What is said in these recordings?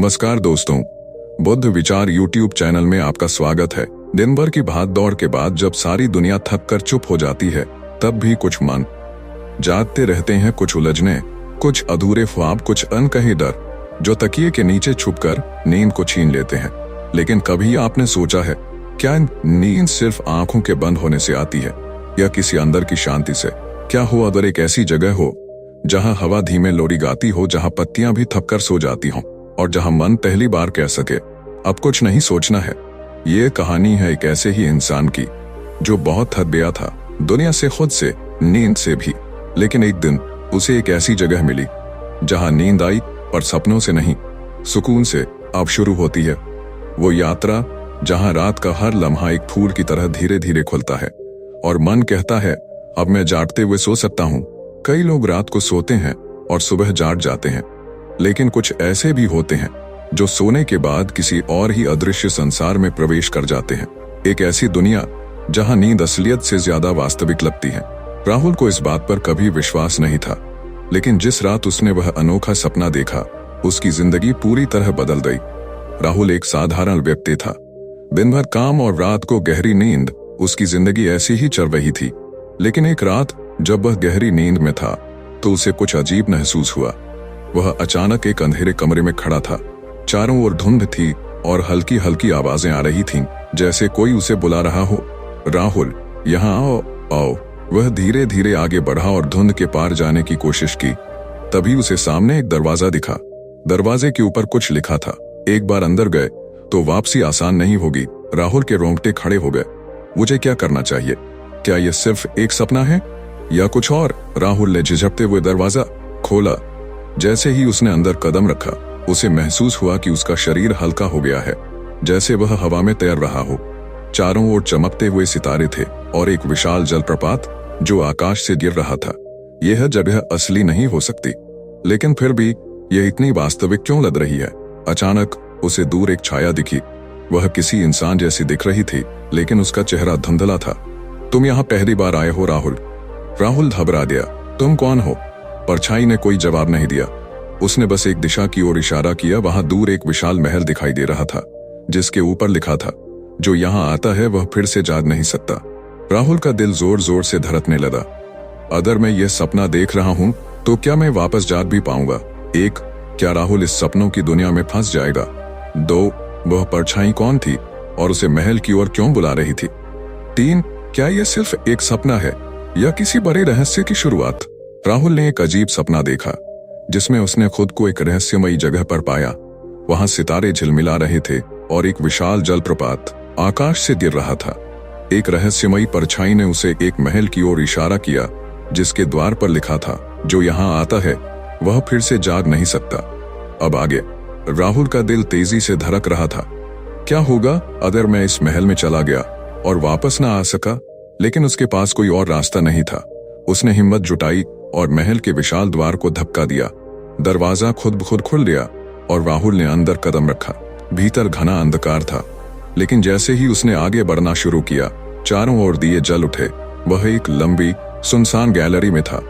नमस्कार दोस्तों, बुद्ध विचार यूट्यूब चैनल में आपका स्वागत है। दिन भर की भाग दौड़ के बाद जब सारी दुनिया थक कर चुप हो जाती है, तब भी कुछ मन जागते रहते हैं, कुछ उलझने, कुछ अधूरे ख्वाब, कुछ अनकहे डर जो तकिए के नीचे छुपकर नींद को छीन लेते हैं। लेकिन कभी आपने सोचा है, क्या नींद सिर्फ आंखों के बंद होने से आती है या किसी अंदर की शांति से? क्या हो अगर एक ऐसी जगह हो जहां हवा धीमे लोरी गाती हो, जहां पत्तियां भी थककर सो जाती हों और जहां मन पहली बार कह सके, अब कुछ नहीं सोचना है। ये कहानी है एक ऐसे ही इंसान की जो बहुत थक गया था, दुनिया से, खुद से, नींद से भी। लेकिन एक दिन उसे एक ऐसी जगह मिली जहां नींद आई, पर सपनों से नहीं, सुकून से। अब शुरू होती है वो यात्रा जहां रात का हर लम्हा एक फूल की तरह धीरे धीरे खुलता है और मन कहता है, अब मैं जागते हुए सो सकता हूं। कई लोग रात को सोते हैं और सुबह जाग जाते हैं, लेकिन कुछ ऐसे भी होते हैं जो सोने के बाद किसी और ही अदृश्य संसार में प्रवेश कर जाते हैं। एक ऐसी दुनिया जहां नींद असलियत से ज्यादा वास्तविक लगती है। राहुल को इस बात पर कभी विश्वास नहीं था, लेकिन जिस रात उसने वह अनोखा सपना देखा, उसकी जिंदगी पूरी तरह बदल गई। राहुल एक साधारण व्यक्ति था, दिन भर काम और रात को गहरी नींद, उसकी जिंदगी ऐसी ही चल रही थी। लेकिन एक रात जब वह गहरी नींद में था तो उसे कुछ अजीब महसूस हुआ। वह अचानक एक अंधेरे कमरे में खड़ा था। चारों ओर धुंध थी और हल्की हल्की आवाजें आ रही थीं, जैसे कोई उसे बुला रहा हो, राहुल यहाँ आओ आओ। वह धीरे धीरे आगे बढ़ा और धुंध के पार जाने की कोशिश की। तभी उसे सामने एक दरवाजा दिखा। दरवाजे के ऊपर कुछ लिखा था। एक बार अंदर गए तो वापसी आसान नहीं होगी। राहुल के रोंगटे खड़े हो गए। मुझे क्या करना चाहिए? क्या यह सिर्फ एक सपना है या कुछ और? राहुल ने झिझकते हुए दरवाजा खोला। जैसे ही उसने अंदर कदम रखा, उसे महसूस हुआ कि उसका शरीर हल्का हो गया है, जैसे वह हवा में तैर रहा हो। चारों ओर चमकते हुए सितारे थे और एक विशाल जलप्रपात जो आकाश से गिर रहा था। यह जगह असली नहीं हो सकती, लेकिन फिर भी यह इतनी वास्तविक क्यों लग रही है? अचानक उसे दूर एक छाया दिखी। वह किसी इंसान जैसी दिख रही थी, लेकिन उसका चेहरा धुंधला था। तुम यहाँ पहली बार आए हो राहुल? राहुल घबरा गया। तुम कौन हो? परछाई ने कोई जवाब नहीं दिया। उसने बस एक दिशा की ओर इशारा किया। वहां दूर एक विशाल महल दिखाई दे रहा था, जिसके ऊपर लिखा था, जो यहाँ आता है वह फिर से जाग नहीं सकता। राहुल का दिल जोर जोर से धड़कने लगा। अगर मैं यह सपना देख रहा हूं तो क्या मैं वापस जाग भी पाऊंगा? 1, क्या राहुल इस सपनों की दुनिया में फंस जाएगा? 2, वह परछाई कौन थी और उसे महल की ओर क्यों बुला रही थी? 3, क्या यह सिर्फ एक सपना है या किसी बड़े रहस्य की शुरुआत? राहुल ने एक अजीब सपना देखा, जिसमें उसने खुद को एक रहस्यमयी जगह पर पाया। वहां सितारे झिलमिला रहे थे और एक विशाल जलप्रपात आकाश से गिर रहा था। एक रहस्यमयी परछाई ने उसे एक महल की ओर इशारा किया, जिसके द्वार पर लिखा था, जो यहाँ आता है वह फिर से जाग नहीं सकता। अब आगे राहुल का दिल तेजी से धड़क रहा था। क्या होगा अगर मैं इस महल में चला गया और वापस ना आ सका? लेकिन उसके पास कोई और रास्ता नहीं था। उसने हिम्मत जुटाई और महल के विशाल द्वार को धक्का दिया। दरवाजा खुद ब खुद खुल गया और राहुल ने अंदर कदम रखा। भीतर घना अंधकार था, लेकिन जैसे ही उसने आगे बढ़ना शुरू किया, चारों ओर दिए जल उठे। वह एक लंबी सुनसान गैलरी में था।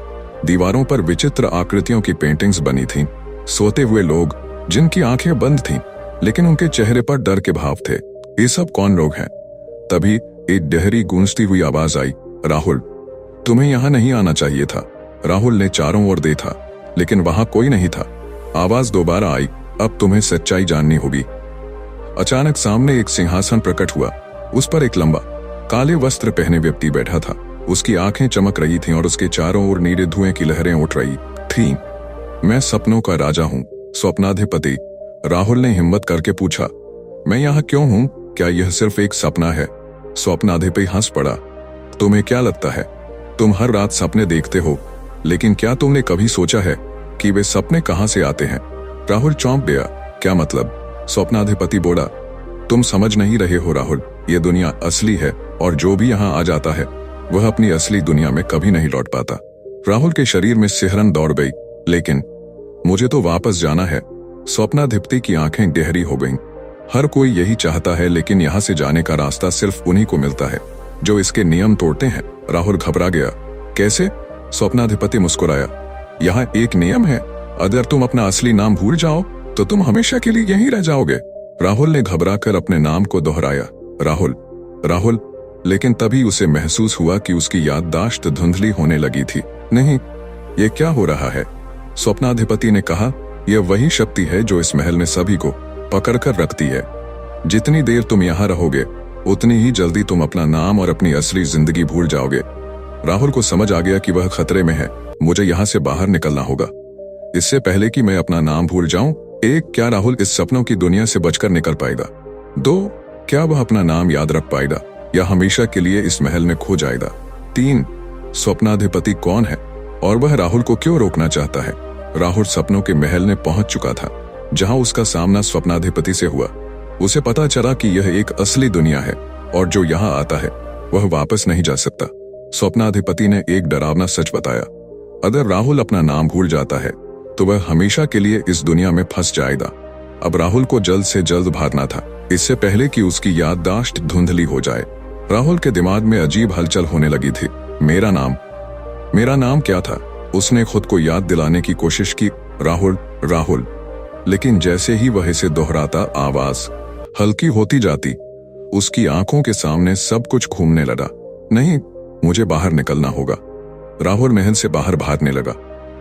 दीवारों पर विचित्र आकृतियों की पेंटिंग्स बनी थीं। सोते हुए लोग जिनकी आंखें बंद थीं, लेकिन उनके चेहरे पर डर के भाव थे। ये सब कौन लोग हैं? तभी एक गहरी गूंजती हुई आवाज आई, राहुल, तुम्हें यहाँ नहीं आना चाहिए था। राहुल ने चारों ओर देखा, लेकिन वहां कोई नहीं था। आवाज दोबारा आई, अब तुम्हें सच्चाई जाननी होगी। अचानक सामने एक सिंहासन प्रकट हुआ। उस पर एक लंबा काले वस्त्र पहने व्यक्ति बैठा था। उसकी आंखें चमक रही थीं और उसके चारों ओर नीले धुएं की लहरें उठ रही थीं। मैं सपनों का राजा हूं, स्वप्नाधिपति। राहुल ने हिम्मत करके पूछा, मैं यहाँ क्यों हूं? क्या यह सिर्फ एक सपना है? स्वप्नाधिपति हंस पड़ा। तुम्हें क्या लगता है, तुम हर रात सपने देखते हो, लेकिन क्या तुमने कभी सोचा है कि वे सपने कहां से आते हैं? राहुल चौंक गया। क्या मतलब? स्वप्नाधिपति बोला, तुम समझ नहीं रहे हो राहुल, ये दुनिया असली है और जो भी यहाँ आ जाता है वह अपनी असली दुनिया में कभी नहीं लौट पाता। राहुल के शरीर में सिहरन दौड़ गई। लेकिन मुझे तो वापस जाना है। स्वप्नाधिपति की आंखें गहरी हो गईं। हर कोई यही चाहता है, लेकिन यहाँ से जाने का रास्ता सिर्फ उन्हीं को मिलता है जो इसके नियम तोड़ते हैं। राहुल घबरा गया। कैसे? स्वप्नाधिपति मुस्कुराया। यहाँ एक नियम है, अगर तुम अपना असली नाम भूल जाओ तो तुम हमेशा के लिए यहीं रह जाओगे? राहुल ने घबराकर अपने नाम को दोहराया, राहुल, राहुल। लेकिन तभी उसे महसूस हुआ कि उसकी याददाश्त धुंधली होने लगी थी। नहीं, ये क्या हो रहा है? स्वप्नाधिपति ने कहा, यह वही शक्ति है जो इस महल में सभी को पकड़कर रखती है। जितनी देर तुम यहाँ रहोगे उतनी ही जल्दी तुम अपना नाम और अपनी असली जिंदगी भूल जाओगे। राहुल को समझ आ गया कि वह खतरे में है। मुझे यहाँ से बाहर निकलना होगा इससे पहले कि मैं अपना नाम भूल जाऊं। एक, क्या राहुल इस सपनों की दुनिया से बचकर निकल पाएगा? दो, क्या वह अपना नाम याद रख पाएगा या हमेशा के लिए इस महल में खो जाएगा? तीन, स्वप्नाधिपति कौन है और वह राहुल को क्यों रोकना चाहता है? राहुल सपनों के महल में पहुंच चुका था जहां उसका सामना स्वप्नाधिपति से हुआ। उसे पता चला कि यह एक असली दुनिया है और जो यहाँ आता है वह वापस नहीं जा सकता। स्वप्नाधिपति ने एक डरावना सच बताया, अगर राहुल अपना नाम भूल जाता है तो वह हमेशा के लिए इस दुनिया में फंस जाएगा। अब राहुल को जल्द से जल्द भागना था, इससे पहले कि उसकी याददाश्त धुंधली हो जाए। राहुल के दिमाग में अजीब हलचल होने लगी थी। मेरा नाम क्या था? उसने खुद को याद दिलाने की कोशिश की, राहुल, राहुल। लेकिन जैसे ही वह इसे दोहराता आवाज हल्की होती जाती, उसकी आंखों के सामने सब कुछ घूमने लगा। नहीं, मुझे बाहर निकलना होगा। राहुल महल से बाहर भागने लगा,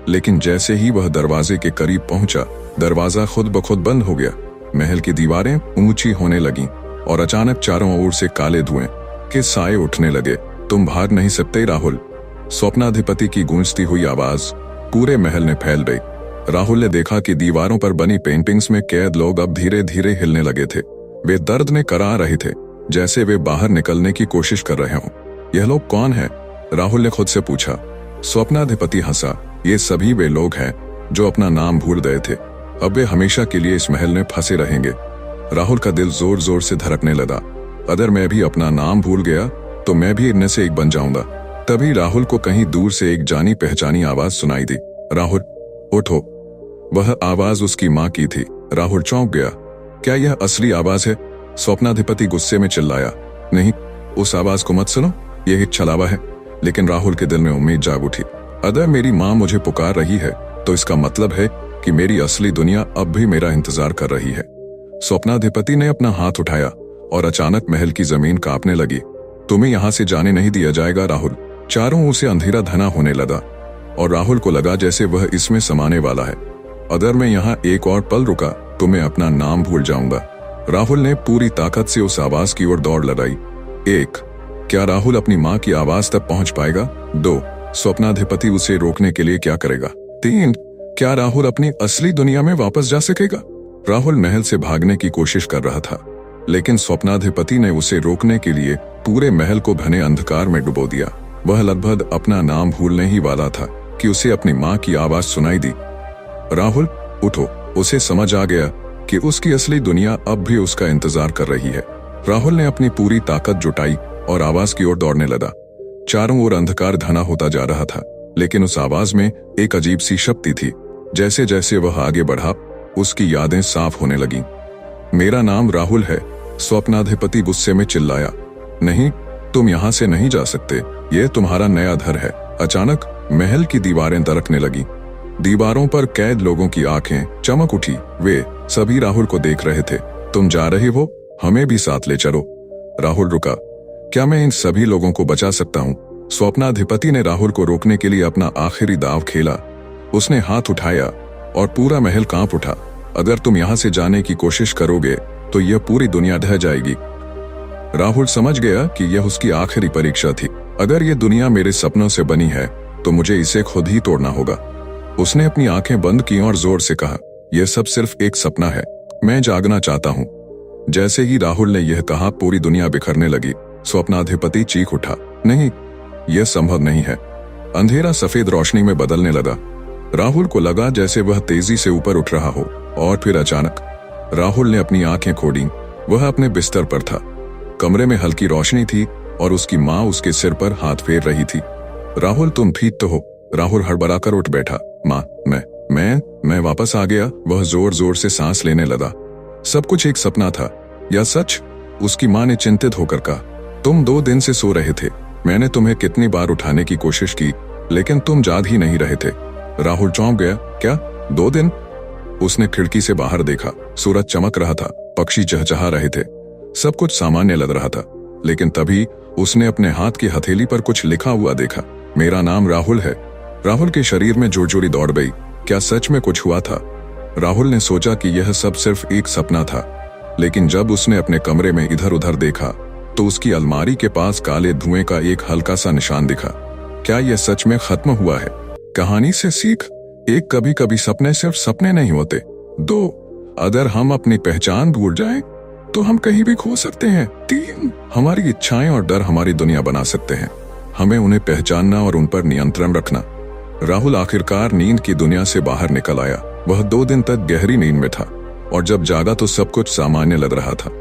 लेकिन जैसे ही वह दरवाजे के करीब पहुंचा, दरवाजा खुद ब खुद बंद हो गया। महल की दीवारें ऊंची होने लगीं और अचानक चारों ओर से काले धुएं के साए उठने लगे। तुम भाग नहीं सकते राहुल। स्वप्नाधिपति की गूंजती हुई आवाज पूरे महल में फैल गई। राहुल ने देखा कि दीवारों पर बनी पेंटिंग्स में कैद लोग अब धीरे धीरे हिलने लगे थे। वे दर्द में करा रहे थे, जैसे वे बाहर निकलने की कोशिश कर रहे हों। यह लोग कौन हैं? राहुल ने खुद से पूछा। स्वप्नाधिपति हंसा, ये सभी वे लोग हैं जो अपना नाम भूल गए थे। अब वे हमेशा के लिए इस महल में फंसे रहेंगे। राहुल का दिल जोर जोर से धड़कने लगा। अगर मैं भी अपना नाम भूल गया तो मैं भी इनमें से एक बन जाऊंगा। तभी राहुल को कहीं दूर से एक जानी पहचानी आवाज सुनाई दी, राहुल, उठो। वह आवाज उसकी माँ की थी। राहुल चौंक गया। क्या यह असली आवाज है? स्वप्नाधिपति गुस्से में चिल्लाया। नहीं, उस आवाज को मत सुनो, यह एक छलावा है। लेकिन राहुल के दिल में उम्मीद जाग उठी। अगर मेरी माँ मुझे पुकार रही है तो इसका मतलब है कि मेरी असली दुनिया अब भी मेरा इंतजार कर रही है। स्वप्नाधिपति ने अपना हाथ उठाया और अचानक महल की जमीन कांपने लगी। तुम्हें यहाँ से जाने नहीं दिया जाएगा राहुल। चारों ओर से अंधेरा घना होने लगा और राहुल को लगा जैसे वह इसमें समाने वाला है। अगर मैं यहाँ एक और पल रुका तो मैं अपना नाम भूल जाऊंगा। राहुल ने पूरी ताकत से उस आवाज की ओर दौड़ लगाई। एक, क्या राहुल अपनी माँ की आवाज तक पहुंच पाएगा? दो, स्वप्नाधिपति उसे रोकने के लिए क्या करेगा? तीन, क्या राहुल अपनी असली दुनिया में वापस जा सकेगा? राहुल महल से भागने की कोशिश कर रहा था, लेकिन स्वप्नाधिपति ने उसे रोकने के लिए पूरे महल को घने अंधकार में डुबो दिया। वह लगभग अपना नाम भूलने ही वाला था कि उसे अपनी माँ की आवाज सुनाई दी, राहुल, उठो। उसे समझ आ गया कि उसकी असली दुनिया अब भी उसका इंतजार कर रही है। राहुल ने अपनी पूरी ताकत जुटाई और आवाज की ओर दौड़ने लगा। चारों ओर अंधकार घना होता जा रहा था, लेकिन उस आवाज में एक अजीब सी शक्ति थी। जैसे जैसे वह आगे बढ़ा, उसकी यादें साफ होने लगीं। मेरा नाम राहुल है, स्वप्नाधिपति गुस्से में चिल्लाया। नहीं, तुम यहाँ से नहीं जा सकते, यह तुम्हारा नया घर है। अचानक महल की दीवारें दरकने लगी। दीवारों पर कैद लोगों की आंखें चमक उठी। वे सभी राहुल को देख रहे थे। तुम जा रहे हो, हमें भी साथ ले चलो। राहुल रुका। क्या मैं इन सभी लोगों को बचा सकता हूँ? स्वप्नाधिपति ने राहुल को रोकने के लिए अपना आखिरी दांव खेला। उसने हाथ उठाया और पूरा महल कांप उठा। अगर तुम यहाँ से जाने की कोशिश करोगे तो यह पूरी दुनिया ढह जाएगी। राहुल समझ गया कि यह उसकी आखिरी परीक्षा थी। अगर यह दुनिया मेरे सपनों से बनी है तो मुझे इसे खुद ही तोड़ना होगा। उसने अपनी आंखें बंद की और जोर से कहा, यह सब सिर्फ एक सपना है, मैं जागना चाहता हूँ। जैसे ही राहुल ने यह कहा, पूरी दुनिया बिखरने लगी। स्वप्नाधिपति चीख उठा, नहीं, यह संभव नहीं है। अंधेरा सफेद रोशनी में बदलने लगा। राहुल को लगा जैसे वह तेजी से ऊपर उठ रहा हो, और फिर अचानक राहुल ने अपनी आंखें खोली। वह अपने बिस्तर पर था। कमरे में हल्की रोशनी थी और उसकी माँ उसके सिर पर हाथ फेर रही थी। राहुल, तुम ठीक तो हो? राहुल हड़बड़ाकर उठ बैठा। माँ, मैं वापस आ गया। वह जोर जोर से सांस लेने लगा। सब कुछ एक सपना था या सच? उसकी माँ ने चिंतित होकर कहा, तुम 2 दिन से सो रहे थे। मैंने तुम्हें कितनी बार उठाने की कोशिश की, लेकिन तुम जाग ही नहीं रहे थे। राहुल चौंक गया। क्या 2 दिन? उसने खिड़की से बाहर देखा। सूरज चमक रहा था, पक्षी चहचहा रहे थे, सब कुछ सामान्य लग रहा था। लेकिन तभी उसने अपने हाथ की हथेली पर कुछ लिखा हुआ देखा। मेरा नाम राहुल है। राहुल के शरीर में जोर-जोरी दौड़ गई। क्या सच में कुछ हुआ था? राहुल ने सोचा कि यह सब सिर्फ एक सपना था, लेकिन जब उसने अपने कमरे में इधर उधर देखा तो उसकी अलमारी के पास काले धुएं का एक हल्का सा निशान दिखा। क्या यह सच में खत्म हुआ है? कहानी से सीख, एक, कभी कभी सपने सिर्फ सपने नहीं होते। 2, अगर हम अपनी पहचान भूल जाएं तो हम कहीं भी खो सकते हैं। 3, हमारी इच्छाएं और डर हमारी दुनिया बना सकते हैं, हमें उन्हें पहचानना और उन पर नियंत्रण रखना। राहुल आखिरकार नींद की दुनिया से बाहर निकल आया। वह 2 दिन तक गहरी नींद में था और जब जागा तो सब कुछ सामान्य लग रहा था,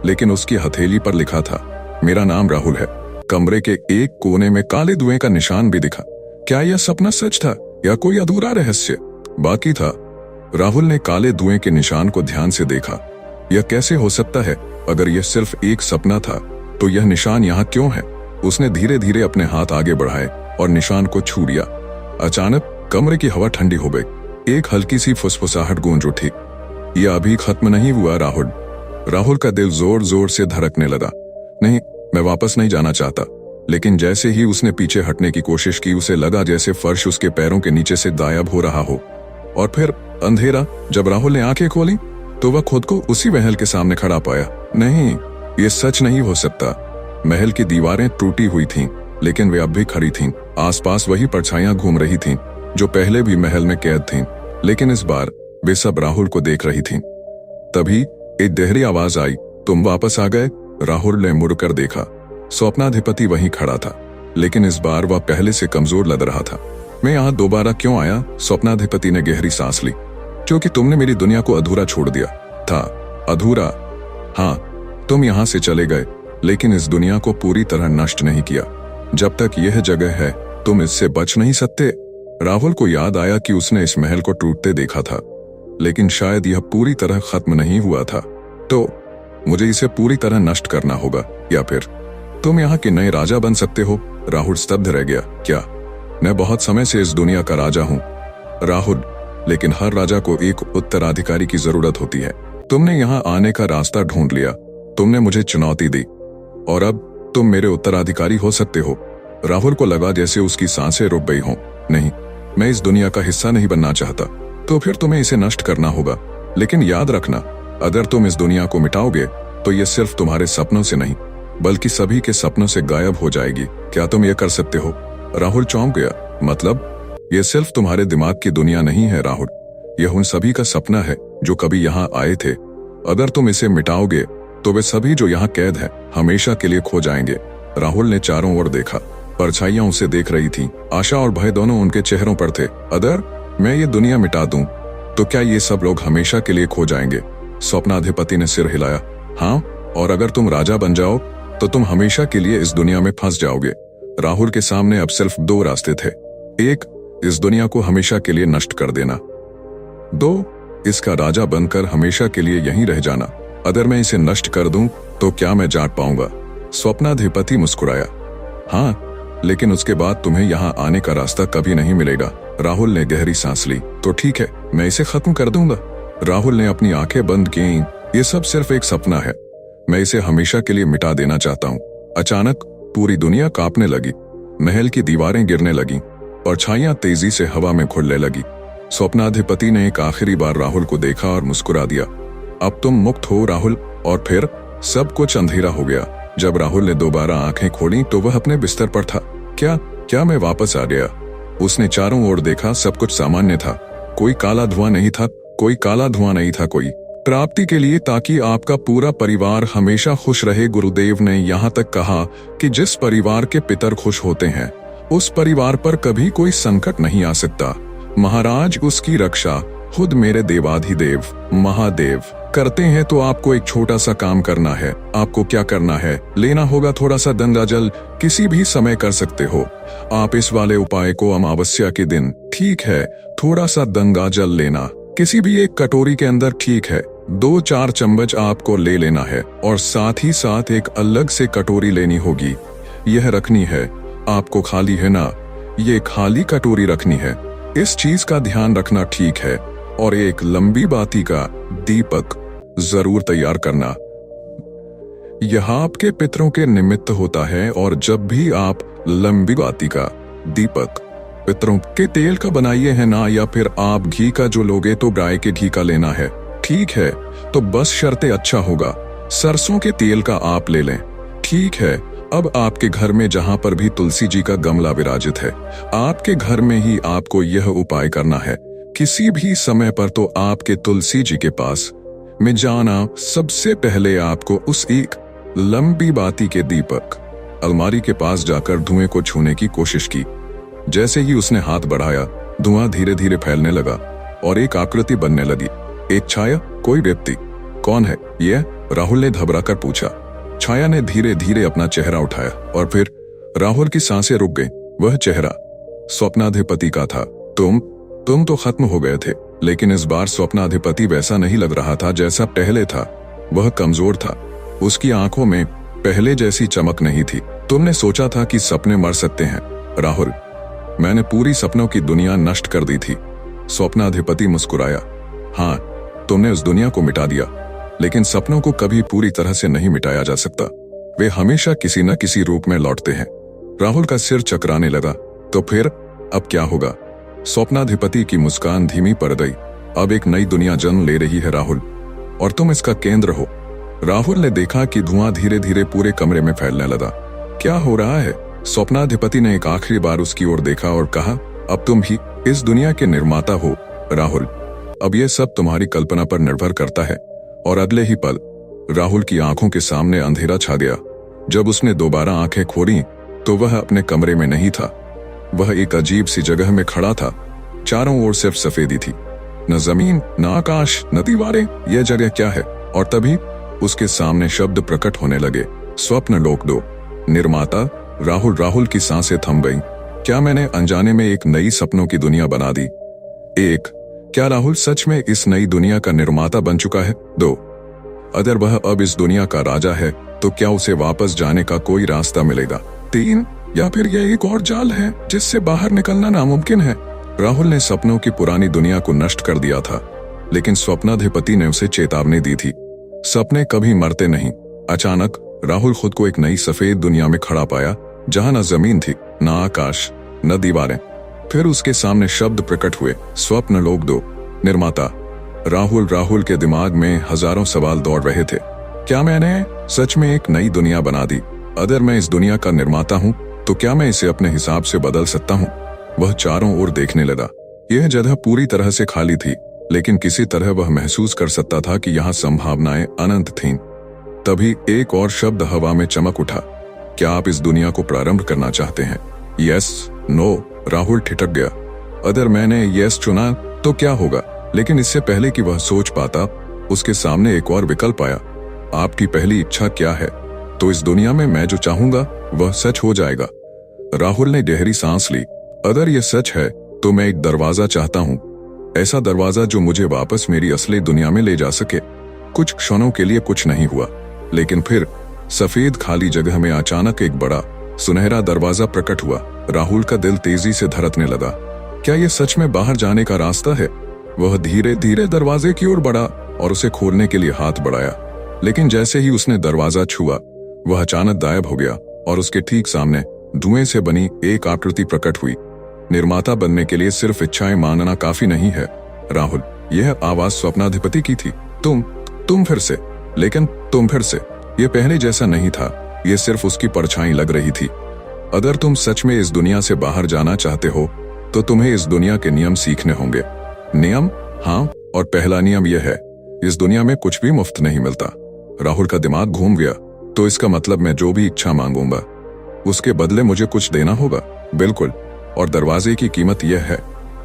लेकिन उसकी हथेली पर लिखा था, मेरा नाम राहुल है। कमरे के एक कोने में काले धुएं का निशान भी दिखा। क्या यह सपना सच था या कोई अधूरा रहस्य बाकी था? राहुल ने काले धुएं के निशान को ध्यान से देखा। यह कैसे हो सकता है? अगर यह सिर्फ एक सपना था तो यह निशान यहाँ क्यों है? उसने धीरे धीरे अपने हाथ आगे बढ़ाए और निशान को छू लिया। अचानक कमरे की हवा ठंडी हो गई। एक हल्की सी फुसफुसाहट गूंज उठी। यह अभी खत्म नहीं हुआ राहुल। राहुल का दिल जोर जोर से धड़कने लगा। नहीं, मैं वापस नहीं जाना चाहता। लेकिन जैसे ही उसने पीछे हटने की कोशिश की, उसे लगा जैसे फर्श उसके पैरों के नीचे से गायब हो रहा हो। और फिर अंधेरा। जब राहुल ने आंखें खोली तो वह खुद को उसी महल के सामने खड़ा पाया। नहीं, ये सच नहीं हो सकता। महल की दीवारें टूटी हुई थीं, लेकिन वे अब भी खड़ी थीं। आसपास वही परछाइयां घूम रही थीं जो पहले भी महल में कैद थीं, लेकिन इस बार वे सब राहुल को देख रही थीं। तभी एक गहरी आवाज आई, तुम वापस आ गए? राहुल ने मुड़कर देखा। स्वप्नाधिपति वहीं खड़ा था, लेकिन इस बार वह पहले से कमजोर लग रहा था। मैं यहाँ दोबारा क्यों आया? स्वप्नाधिपति ने गहरी सांस ली। क्योंकि तुमने मेरी दुनिया को अधूरा छोड़ दिया था। अधूरा? हाँ, तुम यहाँ से चले गए, लेकिन इस दुनिया को पूरी तरह नष्ट नहीं किया। जब तक यह जगह है तुम इससे बच नहीं सकते। राहुल को याद आया कि उसने इस महल को टूटते देखा था, लेकिन शायद यह पूरी तरह खत्म नहीं हुआ था। तो मुझे इसे पूरी तरह नष्ट करना होगा, या फिर तुम यहाँ के नए राजा बन सकते हो। राहुल स्तब्ध रह गया। क्या? मैं बहुत समय से इस दुनिया का राजा हूँ राहुल, लेकिन हर राजा को एक उत्तराधिकारी की जरूरत होती है। तुमने यहाँ आने का रास्ता ढूंढ लिया, तुमने मुझे चुनौती दी, और अब तुम मेरे उत्तराधिकारी हो सकते हो। राहुल को लगा जैसे उसकी सांसें रुक गई हों। नहीं, मैं इस दुनिया का हिस्सा नहीं बनना चाहता। तो फिर तुम्हें इसे नष्ट करना होगा। लेकिन याद रखना, अगर तुम इस दुनिया को मिटाओगे तो ये सिर्फ तुम्हारे सपनों से नहीं, बल्कि सभी के सपनों से गायब हो जाएगी। क्या तुम ये कर सकते हो? राहुल चौंक गया। मतलब? ये सिर्फ तुम्हारे दिमाग की दुनिया नहीं है राहुल, यह उन सभी का सपना है जो कभी यहाँ आए थे। अगर तुम इसे मिटाओगे तो वे सभी जो यहाँ कैद हैं हमेशा के लिए खो जाएंगे। राहुल ने चारों ओर देखा। परछाइयां उसे देख रही थीं। आशा और भय दोनों उनके चेहरों पर थे। अगर मैं ये दुनिया मिटा दूं तो क्या ये सब लोग हमेशा के लिए खो जाएंगे? स्वप्नाधिपति ने सिर हिलाया। हाँ, और अगर तुम राजा बन जाओ तो तुम हमेशा के लिए इस दुनिया में फंस जाओगे। राहुल के सामने अब सिर्फ 2 रास्ते थे। 1, इस दुनिया को हमेशा के लिए नष्ट कर देना। 2, इसका राजा बनकर हमेशा के लिए यहीं रह जाना। अगर मैं इसे नष्ट कर दूं तो क्या मैं जाग पाऊंगा? स्वप्नाधिपति मुस्कुराया। हाँ, लेकिन उसके बाद तुम्हें यहाँ आने का रास्ता कभी नहीं मिलेगा। राहुल ने गहरी सांस ली। तो ठीक है, मैं इसे खत्म कर दूंगा। राहुल ने अपनी आंखें बंद की। ये सब सिर्फ एक सपना है, मैं इसे हमेशा के लिए मिटा देना चाहता हूँ। अचानक पूरी दुनिया कांपने लगी। महल की दीवारें गिरने लगीं और छाइयां तेजी से हवा में खुलने लगी। स्वप्नाधिपति ने एक आखिरी बार राहुल को देखा और मुस्कुरा दिया। अब तुम मुक्त हो राहुल। और फिर सब कुछ अंधेरा हो गया। जब राहुल ने दोबारा आंखें खोली तो वह अपने बिस्तर पर था। क्या मैं वापस आ गया? उसने चारों ओर देखा। सब कुछ सामान्य था। कोई काला धुआं नहीं था, कोई काला धुआं नहीं था। कोई प्राप्ति के लिए, ताकि आपका पूरा परिवार हमेशा खुश रहे। गुरुदेव ने यहाँ तक कहा कि जिस परिवार के पितर खुश होते हैं उस परिवार पर कभी कोई संकट नहीं आ सकता। महाराज, उसकी रक्षा खुद मेरे देवाधिदेव महादेव करते हैं। तो आपको एक छोटा सा काम करना है। आपको क्या करना है? लेना होगा थोड़ा सा गंगा जल। किसी भी समय कर सकते हो आप इस वाले उपाय को अमावस्या के दिन। ठीक है, थोड़ा सा गंगा जल लेना, किसी भी एक कटोरी के अंदर। ठीक है, 2-4 चम्मच आपको ले लेना है, और साथ ही साथ एक अलग से कटोरी लेनी होगी। यह रखनी है आपको, खाली है ना? ये खाली कटोरी रखनी है। इस चीज का ध्यान रखना, ठीक है? और एक लंबी बाती का दीपक जरूर तैयार करना। यह आपके पितरों के निमित्त होता है और जब भी आप लंबी बाती का दीपक पितरों के तेल का बनाइए है ना, या फिर आप घी का जो लोगे तो गाय के घी का लेना है, ठीक है, तो बस शर्ते अच्छा होगा सरसों के तेल का आप ले लें, ठीक है। अब आपके घर में जहां पर भी तुलसी जी का गमला विराजित है, आपके घर में ही आपको यह उपाय करना है। किसी भी समय पर तो आपके तुलसी जी के पास में जाना, सबसे पहले आपको उस एक लंबी बाती के दीपक अलमारी के पास जाकर धुएं को छूने की कोशिश की। जैसे ही उसने हाथ बढ़ाया, धुआं धीरे धीरे फैलने लगा और एक आकृति बनने लगी, एक छाया, कोई व्यक्ति। कौन है यह? राहुल ने घबराकर पूछा। छाया ने धीरे धीरे अपना चेहरा उठाया और फिर राहुल की सांसें रुक गईं। वह चेहरा स्वप्नाधिपति का था। तुम तो खत्म हो गए थे, लेकिन इस बार स्वप्नाधिपति वैसा नहीं लग रहा था जैसा पहले था। वह कमजोर था, उसकी आंखों में पहले जैसी चमक नहीं थी। तुमने सोचा था कि सपने मर सकते हैं राहुल, मैंने पूरी सपनों की दुनिया नष्ट कर दी थी। स्वप्नाधिपति मुस्कुराया। हाँ, तुमने उस दुनिया को मिटा दिया, लेकिन सपनों को कभी पूरी तरह से नहीं मिटाया जा सकता। वे हमेशा किसी न किसी रूप में लौटते हैं। राहुल का सिर चकराने लगा। तो फिर अब क्या होगा? स्वप्नाधिपति की मुस्कान धीमी पड़ गई। अब एक नई दुनिया जन्म ले रही है राहुल, और तुम इसका केंद्र हो। राहुल ने देखा कि धुआं धीरे धीरे पूरे कमरे में फैलने लगा। क्या हो रहा है? स्वप्नाधिपति ने एक आखिरी बार उसकी ओर देखा और कहा, अब तुम ही इस दुनिया के निर्माता हो राहुल। अब यह सब तुम्हारी कल्पना पर निर्भर करता है। और अगले ही पल राहुल की आंखों के सामने अंधेरा छा गया। जब उसने दोबारा आंखें खोली तो वह अपने कमरे में नहीं था। वह एक अजीब सी जगह में खड़ा था। चारों ओर सिर्फ सफेदी थी, न जमीन, न आकाश, न दीवारें। यह जगह क्या है? और तभी उसके सामने शब्द प्रकट होने लगे। स्वप्न लोक 2, निर्माता। राहुल की सांसें थम गईं। क्या मैंने अनजाने में एक नई सपनों की दुनिया बना दी? क्या राहुल सच में इस नई दुनिया का निर्माता बन चुका है? 2, अगर वह अब इस दुनिया का राजा है तो क्या उसे वापस जाने का कोई रास्ता मिलेगा? 3, या फिर यह एक और जाल है जिससे बाहर निकलना नामुमकिन है? राहुल ने सपनों की पुरानी दुनिया को नष्ट कर दिया था, लेकिन स्वप्नाधिपति ने उसे चेतावनी दी थी, सपने कभी मरते नहीं। अचानक राहुल खुद को एक नई सफेद दुनिया में खड़ा पाया, जहां न जमीन थी, न आकाश, न दीवारें। फिर उसके सामने शब्द प्रकट हुए, स्वप्न लोक 2, निर्माता। राहुल के दिमाग में हजारों सवाल दौड़ रहे थे। क्या मैंने सच में एक नई दुनिया बना दी? अगर मैं इस दुनिया का निर्माता हूँ तो क्या मैं इसे अपने हिसाब से बदल सकता हूँ? वह चारों ओर देखने लगा। यह जगह पूरी तरह से खाली थी, लेकिन किसी तरह वह महसूस कर सकता था कि यहाँ संभावनाएं अनंत थीं। तभी एक और शब्द हवा में चमक उठा। क्या आप इस दुनिया को प्रारंभ करना चाहते हैं? Yes, no. राहुल ठिठक गया। अगर मैंने यस चुना तो क्या होगा? लेकिन इससे पहले कि वह सोच पाता, उसके सामने एक और विकल्प आया। आपकी पहली इच्छा क्या है? तो इस दुनिया में मैं जो चाहूंगा वह सच हो जाएगा। राहुल ने गहरी सांस ली। अगर यह सच है तो मैं एक दरवाजा चाहता हूँ, ऐसा दरवाजा जो मुझे वापस मेरी असली दुनिया में ले जा सके। कुछ क्षणों के लिए कुछ नहीं हुआ, लेकिन फिर सफेद खाली जगह में अचानक एक बड़ा सुनहरा दरवाजा प्रकट हुआ। राहुल का दिल तेजी से धड़कने लगा। क्या यह सच में बाहर जाने का रास्ता है? वह धीरे धीरे दरवाजे की ओर बढ़ा और उसे खोलने के लिए हाथ बढ़ाया, लेकिन जैसे ही उसने दरवाजा छुआ, वह अचानक गायब हो गया और उसके ठीक सामने धुएं से बनी एक आकृति प्रकट हुई। निर्माता बनने के लिए सिर्फ इच्छाएं मानना काफी नहीं है राहुल। यह आवाज स्वप्नाधिपति की थी। तुम फिर से। लेकिन तुम फिर से। यह पहले जैसा नहीं था, यह सिर्फ उसकी परछाई लग रही थी। अगर तुम सच में इस दुनिया से बाहर जाना चाहते हो तो तुम्हें इस दुनिया के नियम सीखने होंगे। नियम? हाँ, और पहला नियम यह है, इस दुनिया में कुछ भी मुफ्त नहीं मिलता। राहुल का दिमाग घूम गया। तो इसका मतलब मैं जो भी इच्छा मांगूंगा उसके बदले मुझे कुछ देना होगा? बिल्कुल। और दरवाजे की कीमत यह है,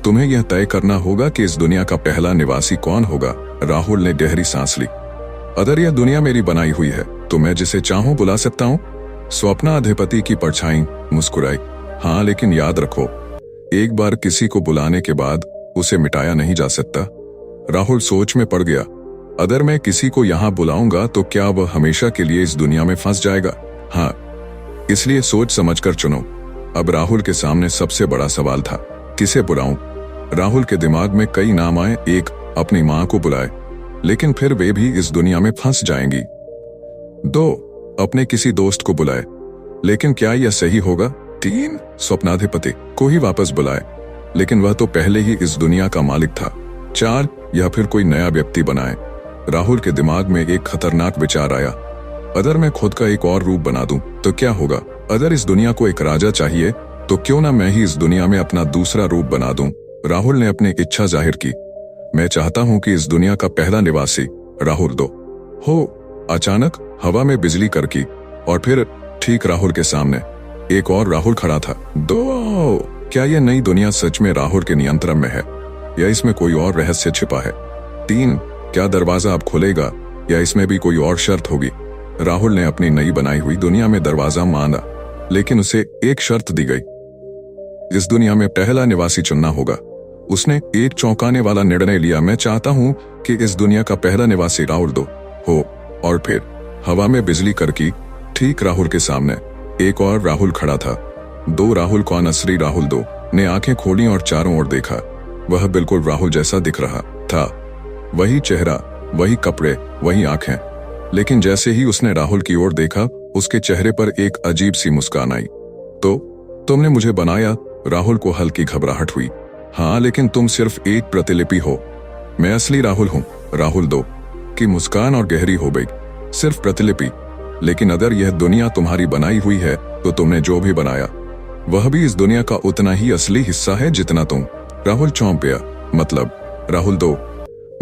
तुम्हें यह तय करना होगा कि इस दुनिया का पहला निवासी कौन होगा। राहुल ने गहरी सांस ली। अगर यह दुनिया मेरी बनाई हुई है तो मैं जिसे चाहूं बुला सकता हूं। स्वप्नाधिपति की परछाई मुस्कुराई। हाँ, लेकिन याद रखो, एक बार किसी को बुलाने के बाद उसे मिटाया नहीं जा सकता। राहुल सोच में पड़ गया। अगर मैं किसी को यहाँ बुलाऊंगा तो क्या वह हमेशा के लिए इस दुनिया में फंस जाएगा? हाँ, इसलिए सोच समझकर चुनो। अब राहुल के सामने सबसे बड़ा सवाल था, किसे बुलाऊं? राहुल के दिमाग में कई नाम आए। एक अपनी माँ को बुलाए, लेकिन फिर वे भी इस दुनिया में फंस जाएंगी। 2. अपने किसी दोस्त को बुलाए, लेकिन क्या यह सही होगा? 3. स्वप्नाधिपति को ही वापस बुलाए, लेकिन वह तो पहले ही इस दुनिया का मालिक था। 4. या फिर कोई नया व्यक्ति बनाए। राहुल के दिमाग में एक खतरनाक विचार आया, अगर मैं खुद का एक और रूप बना दूं तो क्या होगा? अगर इस दुनिया को एक राजा चाहिए तो क्यों ना मैं ही इस दुनिया में अपना दूसरा रूप बना दूं। राहुल ने अपनी इच्छा जाहिर की, मैं चाहता हूं कि इस दुनिया का पहला निवासी राहुल 2 हो। अचानक हवा में बिजली करकी और फिर ठीक राहुल के सामने एक और राहुल खड़ा था। 2. क्या यह नई दुनिया सच में राहुल के नियंत्रण में है या इसमें कोई और रहस्य छिपा है? 3. क्या दरवाजा अब खुलेगा या इसमें भी कोई और शर्त होगी? राहुल ने अपनी नई बनाई हुई दुनिया में दरवाजा मांगा, लेकिन उसे एक शर्त दी गई, इस दुनिया में पहला निवासी चुनना होगा। उसने एक चौंकाने वाला निर्णय लिया, मैं चाहता हूं कि इस दुनिया का पहला निवासी राहुल 2 हो। और फिर हवा में बिजली करकी ठीक राहुल के सामने एक और राहुल खड़ा था। 2 राहुल कौन? असली राहुल 2 ने आंखें खोली और चारों ओर देखा। वह बिल्कुल राहुल जैसा दिख रहा था, वही चेहरा, वही कपड़े, वही आंखें। लेकिन जैसे ही उसने राहुल की ओर देखा, उसके चेहरे पर एक अजीब सी मुस्कान आई। तो तुमने मुझे बनाया? राहुल को हल्की घबराहट हुई। हाँ, लेकिन तुम सिर्फ एक प्रतिलिपि हो, मैं असली राहुल हूँ। राहुल 2 की मुस्कान और गहरी हो गई। सिर्फ प्रतिलिपि? लेकिन अगर यह दुनिया तुम्हारी बनाई हुई है तो तुमने जो भी बनाया वह भी इस दुनिया का उतना ही असली हिस्सा है जितना तुम। राहुल चौंक गया। मतलब? राहुल 2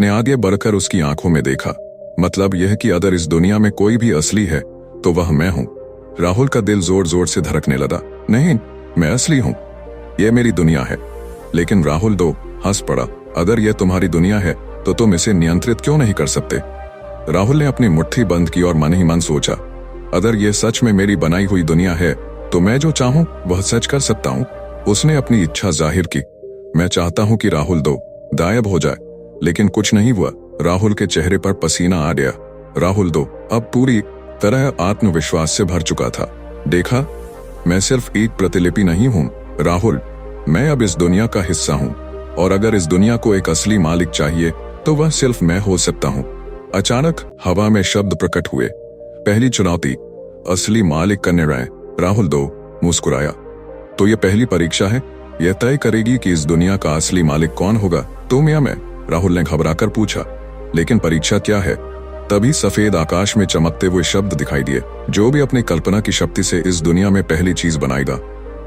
ने आगे बढ़कर उसकी आंखों में देखा। मतलब यह कि अगर इस दुनिया में कोई भी असली है तो वह मैं हूं। राहुल का दिल जोर जोर से धड़कने लगा। नहीं, मैं असली हूं, यह मेरी दुनिया है। लेकिन राहुल 2 हंस पड़ा। अगर यह तुम्हारी दुनिया है तो तुम इसे नियंत्रित क्यों नहीं कर सकते? राहुल ने अपनी मुट्ठी बंद की और मन ही मन सोचा, अगर यह सच में मेरी बनाई हुई दुनिया है तो मैं जो चाहूं वह सच कर सकता हूं। उसने अपनी इच्छा जाहिर की, मैं चाहता हूं कि राहुल 2 गायब हो जाए। लेकिन कुछ नहीं हुआ। राहुल के चेहरे पर पसीना आ गया। राहुल 2 अब पूरी तरह आत्मविश्वास से भर चुका था। देखा, मैं सिर्फ एक प्रतिलिपि नहीं हूं राहुल, मैं अब इस दुनिया का हिस्सा हूं। और अगर इस दुनिया को एक असली मालिक चाहिए तो वह सिर्फ मैं हो सकता हूं। अचानक हवा में शब्द प्रकट हुए, पहली चुनौती, असली मालिक का निर्णय। राहुल 2 मुस्कुराया। तो यह पहली परीक्षा है, यह तय करेगी कि इस दुनिया का असली मालिक कौन होगा, तुम या मैं? राहुल ने घबराकर पूछा। लेकिन परीक्षा क्या है? तभी सफेद आकाश में चमकते हुए शब्द दिखाई दिए, जो भी अपनी कल्पना की शक्ति से इस दुनिया में पहली चीज बनाएगा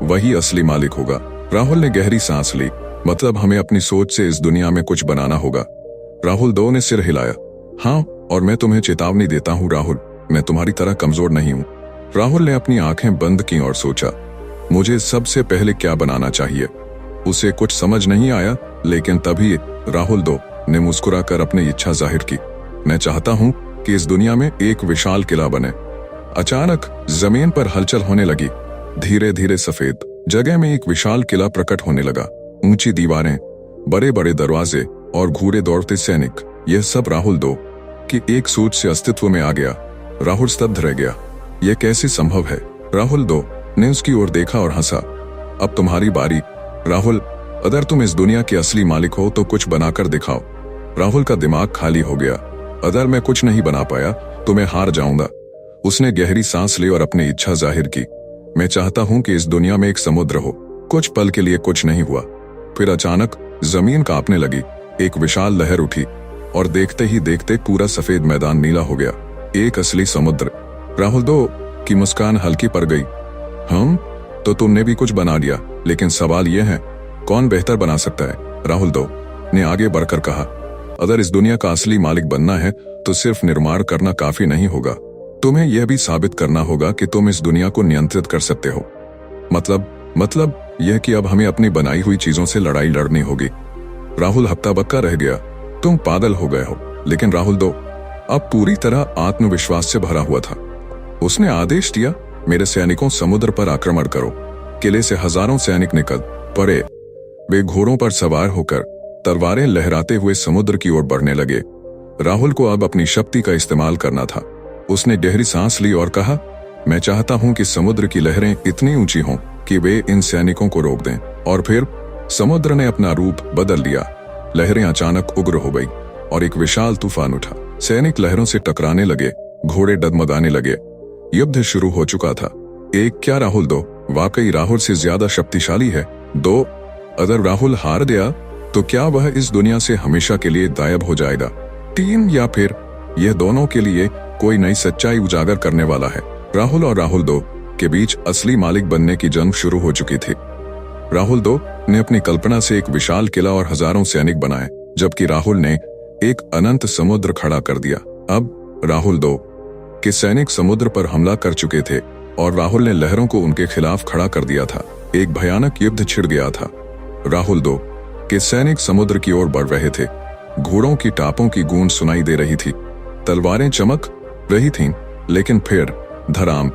वही असली मालिक होगा। राहुल ने गहरी सांस ली। मतलब हमें अपनी सोच से इस दुनिया में कुछ बनाना होगा। राहुल 2 ने सिर हिलाया। हाँ, और मैं तुम्हें चेतावनी देता हूँ राहुल, मैं तुम्हारी तरह कमजोर नहीं हूँ। राहुल ने अपनी आंखें बंद की और सोचा, मुझे सबसे पहले क्या बनाना चाहिए? उसे कुछ समझ नहीं आया, लेकिन तभी राहुल 2 ने मुस्कुराकर अपनी इच्छा जाहिर की, मैं चाहता हूं कि इस दुनिया में एक विशाल किला बने। अचानक जमीन पर हलचल होने लगी। धीरे धीरे सफेद जगह में एक विशाल किला प्रकट होने लगा। ऊंची दीवारें, बड़े बड़े दरवाजे और घूरे दौड़ते सैनिक, यह सब राहुल 2 की एक सोच से अस्तित्व में आ गया। राहुल स्तब्ध रह गया, यह कैसे संभव है? राहुल 2 ने उसकी ओर देखा और हंसा। अब तुम्हारी बारी राहुल, अगर तुम इस दुनिया के असली मालिक हो तो कुछ बनाकर दिखाओ। राहुल का दिमाग खाली हो गया। अगर मैं कुछ नहीं बना पाया तो मैं हार जाऊंगा। उसने गहरी सांस ली और अपनी इच्छा जाहिर की, मैं चाहता हूं कि इस दुनिया में एक समुद्र हो। कुछ पल के लिए कुछ नहीं हुआ, फिर अचानक जमीन कांपने लगी। एक विशाल लहर उठी और देखते ही देखते पूरा सफेद मैदान नीला हो गया। एक असली समुद्र। राहुल 2 की मुस्कान हल्की पड़ गई। हम तो तुमने भी कुछ बना लिया, लेकिन सवाल यह है, कौन बेहतर बना सकता है? राहुल 2 ने आगे बढ़कर कहा, अगर इस दुनिया का असली मालिक बनना है तो सिर्फ निर्माण करना काफी नहीं होगा, तुम्हें यह भी साबित करना होगा कि तुम इस दुनिया को नियंत्रित कर सकते हो। मतलब यह कि अब हमें अपनी बनाई हुई चीजों से लड़ाई लड़नी होगी। राहुल हक्का बक्का रह गया, तुम पागल हो गए हो। लेकिन राहुल 2 अब पूरी तरह आत्मविश्वास से भरा हुआ था। उसने आदेश दिया, मेरे सैनिकों, समुद्र पर आक्रमण करो। किले से हजारों सैनिक निकल पड़े। वे घोड़ों पर सवार होकर तलवारें लहराते हुए समुद्र की ओर बढ़ने लगे। राहुल को अब अपनी शक्ति का इस्तेमाल करना था। उसने गहरी सांस ली और कहा, मैं चाहता हूं कि समुद्र की लहरें इतनी ऊंची हों कि वे इन सैनिकों को रोक दें। और फिर समुद्र ने अपना रूप बदल दिया। लहरें अचानक उग्र हो गई और एक विशाल तूफान उठा। सैनिक लहरों से टकराने लगे, घोड़े डगमगाने लगे। युद्ध शुरू हो चुका था। एक, क्या राहुल दो वाकई राहुल से ज्यादा शक्तिशाली है? दो, अगर राहुल हार गया तो क्या वह इस दुनिया से हमेशा के लिए गायब हो जाएगा? तीन, या फिर यह दोनों के लिए कोई नई सच्चाई उजागर करने वाला है? राहुल और राहुल दो के बीच असली मालिक बनने की जंग शुरू हो चुकी थी। राहुल दो ने अपनी कल्पना से एक विशाल किला और हजारों सैनिक बनाए, जबकि राहुल ने एक अनंत समुद्र खड़ा कर दिया। अब राहुल दो के सैनिक समुद्र पर हमला कर चुके थे और राहुल ने लहरों को उनके खिलाफ खड़ा कर दिया था। एक भयानक युद्ध छिड़ गया था। राहुल दो के सैनिक समुद्र की ओर बढ़ रहे थे। घोड़ों की टापों की गूंज सुनाई दे रही थी, तलवारें चमक रही थीं, लेकिन फिर धड़ाम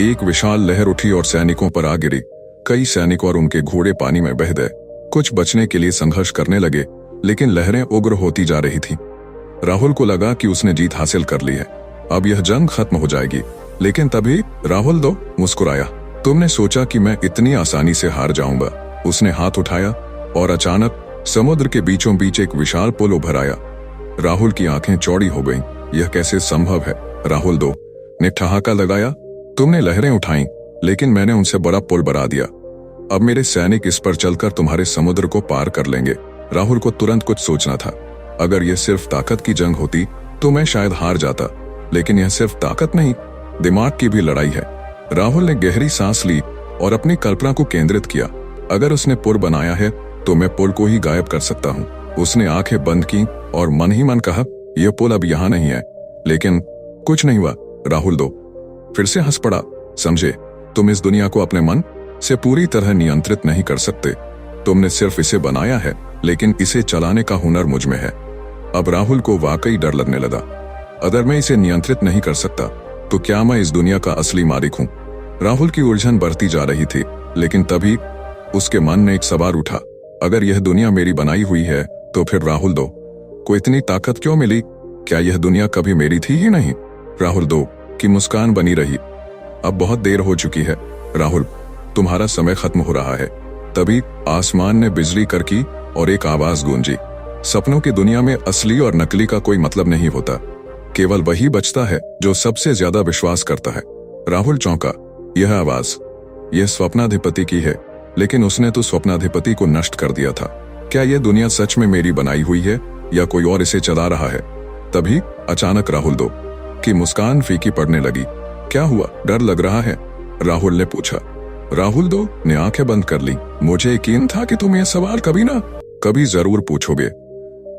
एक विशाल लहर उठी और सैनिकों पर आ गिरी। कई सैनिक और उनके घोड़े पानी में बह गए। कुछ बचने के लिए संघर्ष करने लगे, लेकिन लहरें उग्र होती जा रही थीं। राहुल को लगा कि उसने जीत हासिल कर ली है, अब यह जंग खत्म हो जाएगी। लेकिन तभी राहुल दो मुस्कुराया। तुमने सोचा कि मैं इतनी आसानी से हार जाऊंगा? उसने हाथ उठाया और अचानक समुद्र के बीचों बीच एक विशाल पुल उभर आया। राहुल की आंखें चौड़ी हो गईं। यह कैसे संभव है? राहुल दो ने ठहाका लगाया। तुमने लहरें उठाई, लेकिन मैंने उनसे बड़ा पुल बना दिया। अब मेरे सैनिक इस पर चलकर तुम्हारे समुद्र को पार कर लेंगे। राहुल को तुरंत कुछ सोचना था। अगर यह सिर्फ ताकत की जंग होती तो मैं शायद हार जाता, लेकिन यह सिर्फ ताकत नहीं, दिमाग की भी लड़ाई है। राहुल ने गहरी सांस ली और अपनी कल्पना को केंद्रित किया। अगर उसने पुल बनाया है तो मैं पुल को ही गायब कर सकता हूँ। उसने आंखें बंद की और मन ही मन कहा, यह पुल अब यहाँ नहीं है। लेकिन कुछ नहीं हुआ। राहुल दो फिर से हंस पड़ा। समझे, तुम इस दुनिया को अपने मन से पूरी तरह नियंत्रित नहीं कर सकते। तुमने सिर्फ इसे बनाया है, लेकिन इसे चलाने का हुनर मुझ में है। अब राहुल को वाकई डर लगने लगा। अगर मैं इसे नियंत्रित नहीं कर सकता तो क्या मैं इस दुनिया का असली मालिक हूँ? राहुल की उलझन बढ़ती जा रही थी, लेकिन तभी उसके मन में एक सवाल उठा। अगर यह दुनिया मेरी बनाई हुई है तो फिर राहुल दो को इतनी ताकत क्यों मिली? क्या यह दुनिया कभी मेरी थी ही नहीं? राहुल दो की मुस्कान बनी रही। अब बहुत देर हो चुकी है राहुल, तुम्हारा समय खत्म हो रहा है। तभी आसमान ने बिजली करकी और एक आवाज गूंजी। सपनों की दुनिया में असली और नकली का कोई मतलब नहीं होता, केवल वही बचता है जो सबसे ज्यादा विश्वास करता है। राहुल चौंका। यह आवाज यह स्वप्नाधिपति की है, लेकिन उसने तो स्वप्नाधिपति को नष्ट कर दिया था। क्या यह दुनिया सच में मेरी बनाई हुई है या कोई और इसे चला रहा है? तभी अचानक राहुल दो की मुस्कान फीकी पड़ने लगी। क्या हुआ, डर लग रहा है? राहुल ने पूछा। राहुल दो ने आंखें बंद कर ली। मुझे यकीन था कि तुम यह सवाल कभी जरूर पूछोगे।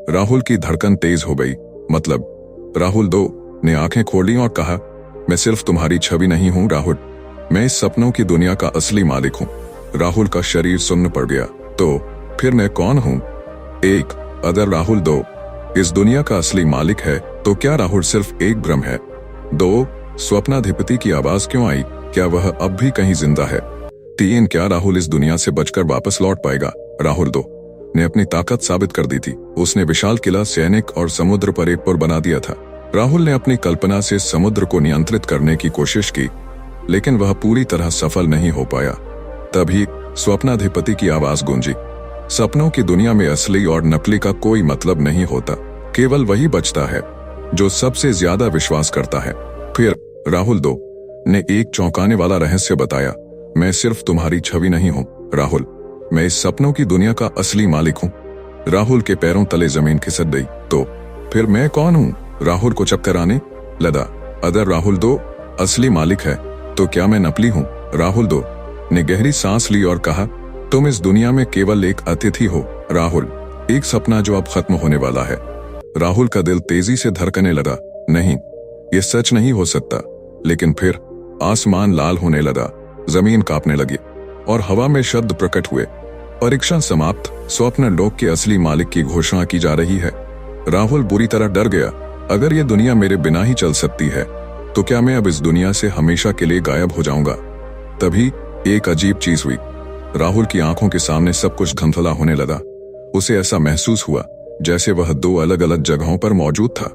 राहुल की धड़कन तेज हो गई। मतलब? राहुल दो ने आंखें खोली और कहा, मैं सिर्फ तुम्हारी छवि नहीं हूं राहुल, मैं इस सपनों की दुनिया का असली मालिक हूं। राहुल का शरीर सुन्न पड़ गया। तो फिर मैं कौन हूं? एक, अगर राहुल दो इस दुनिया का असली मालिक है तो क्या राहुल सिर्फ एक भ्रम है? दो, स्वप्नाधिपति की आवाज क्यों आई? क्या वह अब भी कहीं जिंदा है? तीन, क्या राहुल इस दुनिया से बचकर वापस लौट पाएगा? राहुल दो ने अपनी ताकत साबित कर दी थी। उसने विशाल किला, सैनिक और समुद्र पर एक पुल बना दिया था। राहुल ने अपनी कल्पना से समुद्र को नियंत्रित करने की कोशिश की, लेकिन वह पूरी तरह सफल नहीं हो पाया। तभी स्वप्नाधिपति की आवाज गूंजी। सपनों की दुनिया में असली और नकली का कोई मतलब नहीं होता, केवल वही बचता है जो सबसे ज्यादा विश्वास करता है। फिर राहुल दो ने एक चौंकाने वाला रहस्य बताया। मैं सिर्फ तुम्हारी छवि नहीं हूँ राहुल, मैं इस सपनों की दुनिया का असली मालिक हूँ। राहुल के पैरों तले जमीन खिसक गई। तो फिर मैं कौन हूँ? राहुल को चक्कर आने लगा। अगर राहुल दो असली मालिक है तो क्या मैं नकली हूँ? राहुल दो ने गहरी सांस ली और कहा, तुम इस दुनिया में केवल एक अतिथि हो राहुल, एक सपना जो अब खत्म होने वाला है। राहुल का दिल तेजी से धड़कने लगा। नहीं, ये सच नहीं हो सकता। लेकिन फिर आसमान लाल होने लगा, जमीन कांपने लगी और हवा में शब्द प्रकट हुए। परीक्षा समाप्त, स्वप्न लोक के असली मालिक की घोषणा की जा रही है। राहुल बुरी तरह डर गया। अगर ये दुनिया मेरे बिना ही चल सकती है तो क्या मैं अब इस दुनिया से हमेशा के लिए गायब हो जाऊंगा? तभी एक अजीब चीज हुई। राहुल की आंखों के सामने सब कुछ धुंधला होने लगा। उसे ऐसा महसूस हुआ जैसे वह दो अलग अलग जगहों पर मौजूद था।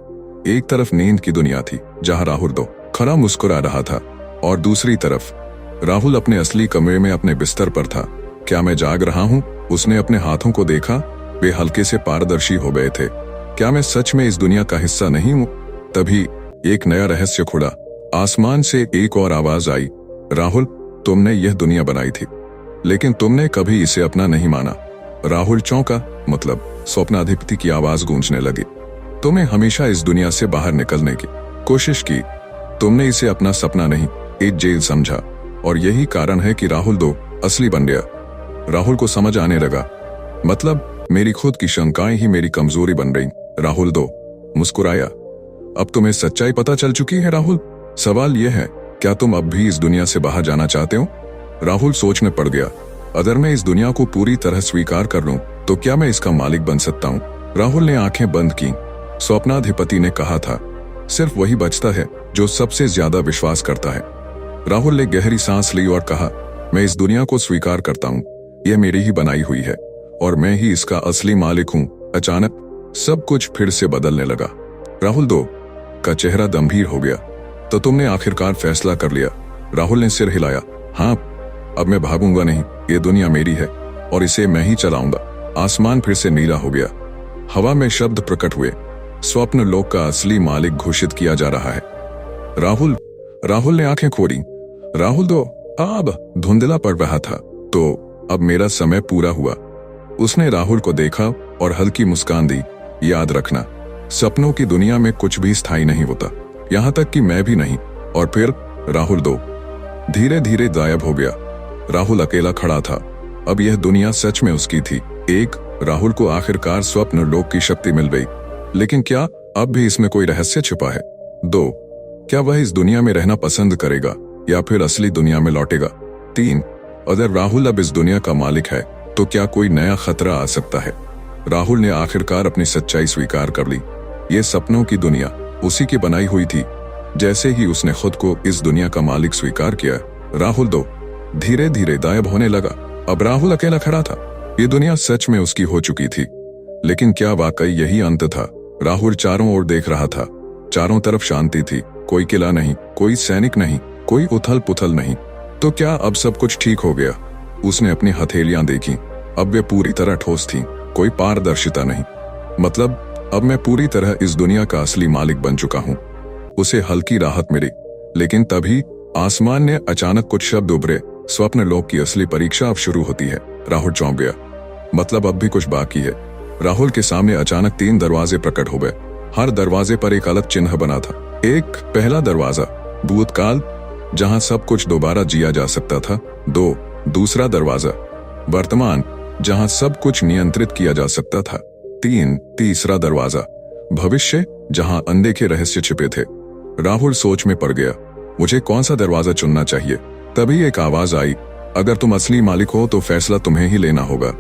एक तरफ नींद की दुनिया थी जहां राहुल दो खड़ा मुस्कुरा रहा था, और दूसरी तरफ राहुल अपने असली कमरे में अपने बिस्तर पर था। क्या मैं जाग रहा हूँ? उसने अपने हाथों को देखा। वे हल्के से पारदर्शी हो गए थे। क्या मैं सच में इस दुनिया का हिस्सा नहीं हूं? तभी एक नया रहस्य खुला। आसमान से एक और आवाज आई, राहुल, तुमने यह दुनिया बनाई थी, लेकिन तुमने कभी इसे अपना नहीं माना। राहुल चौंका, मतलब स्वप्नाधिपति की आवाज गूंजने लगी। तुमने हमेशा इस दुनिया से बाहर निकलने की कोशिश की, तुमने इसे अपना सपना नहीं, एक जेल समझा, और यही कारण है कि राहुल 2 असली बन गया। राहुल को समझ आने लगा, मतलब मेरी खुद की शंकाएं ही मेरी कमजोरी बन रही। राहुल 2 मुस्कुराया। अब तुम्हें सच्चाई पता चल चुकी है राहुल। सवाल यह है, क्या तुम अब भी इस दुनिया से बाहर जाना चाहते हो? राहुल सोच में पड़ गया। अगर मैं इस दुनिया को पूरी तरह स्वीकार कर लूं, तो क्या मैं इसका मालिक बन सकता हूं? राहुल ने आंखें बंद की। स्वप्नाधिपति ने कहा था, सिर्फ वही बचता है जो सबसे ज्यादा विश्वास करता है। राहुल ने गहरी सांस ली और कहा, मैं इस दुनिया को स्वीकार करता हूं। यह मेरी ही बनाई हुई है और मैं ही इसका असली मालिक हूं। अचानक सब कुछ फिर से बदलने लगा। राहुल 2 का चेहरा गंभीर हो गया। तो तुमने आखिरकार फैसला कर लिया? राहुल ने सिर हिलाया। हाँ, अब मैं भागूंगा नहीं, ये दुनिया मेरी है और इसे मैं ही चलाऊंगा। आसमान फिर से नीला हो गया। हवा में शब्द प्रकट हुए, स्वप्न लोक का असली मालिक घोषित किया जा रहा है। राहुल ने आंखें खोली। राहुल 2 अब धुंधला पड़ रहा था। तो अब मेरा समय पूरा हुआ। उसने राहुल को देखा और हल्की मुस्कान दी। याद रखना, सपनों की दुनिया में कुछ भी स्थायी नहीं होता, यहां तक कि मैं भी नहीं। और फिर राहुल 2 धीरे धीरे गायब हो गया। राहुल अकेला खड़ा था। अब यह दुनिया सच में उसकी थी। 1 राहुल को आखिरकार स्वप्न लोक की शक्ति मिल गई, लेकिन क्या अब भी इसमें कोई रहस्य छिपा है? 2 क्या वह इस दुनिया में रहना पसंद करेगा या फिर असली दुनिया में लौटेगा? 3 अगर राहुल अब इस दुनिया का मालिक है, तो क्या कोई नया खतरा आ सकता है? राहुल ने आखिरकार अपनी सच्चाई स्वीकार कर ली। ये सपनों की दुनिया उसी की बनाई हुई थी। जैसे ही उसने खुद को इस दुनिया का मालिक स्वीकार किया, राहुल 2 धीरे धीरे गायब होने लगा। अब राहुल अकेला खड़ा था। ये दुनिया सच में उसकी हो चुकी थी, लेकिन क्या वाकई यही अंत था? राहुल चारों ओर देख रहा था। चारों तरफ शांति थी। कोई किला नहीं, कोई सैनिक नहीं, कोई उथल पुथल नहीं। तो क्या अब सब कुछ ठीक हो गया? उसने अपनी हथेलियां देखी। अब वे पूरी तरह ठोस थीं, कोई पारदर्शिता नहीं। मतलब अब मैं पूरी तरह इस दुनिया का असली मालिक बन चुका हूं। उसे हल्की राहत मिली, लेकिन तभी आसमान ने अचानक कुछ शब्द उभरे, स्वप्न लोक की असली परीक्षा अब शुरू होती है। राहुल चौंक गया, मतलब अब भी कुछ बाकी है। राहुल के सामने अचानक 3 दरवाजे प्रकट हो गए। हर दरवाजे पर एक अलग चिन्ह बना था। पहला दरवाजा भूतकाल, जहां सब कुछ दोबारा जिया जा सकता था। 2 दूसरा दरवाजा वर्तमान, जहां सब कुछ नियंत्रित किया जा सकता था। 3 तीसरा दरवाजा भविष्य, जहां अनदेखे रहस्य छिपे थे। राहुल सोच में पड़ गया, मुझे कौन सा दरवाजा चुनना चाहिए? तभी एक आवाज आई, अगर तुम असली मालिक हो तो फैसला तुम्हें ही लेना होगा।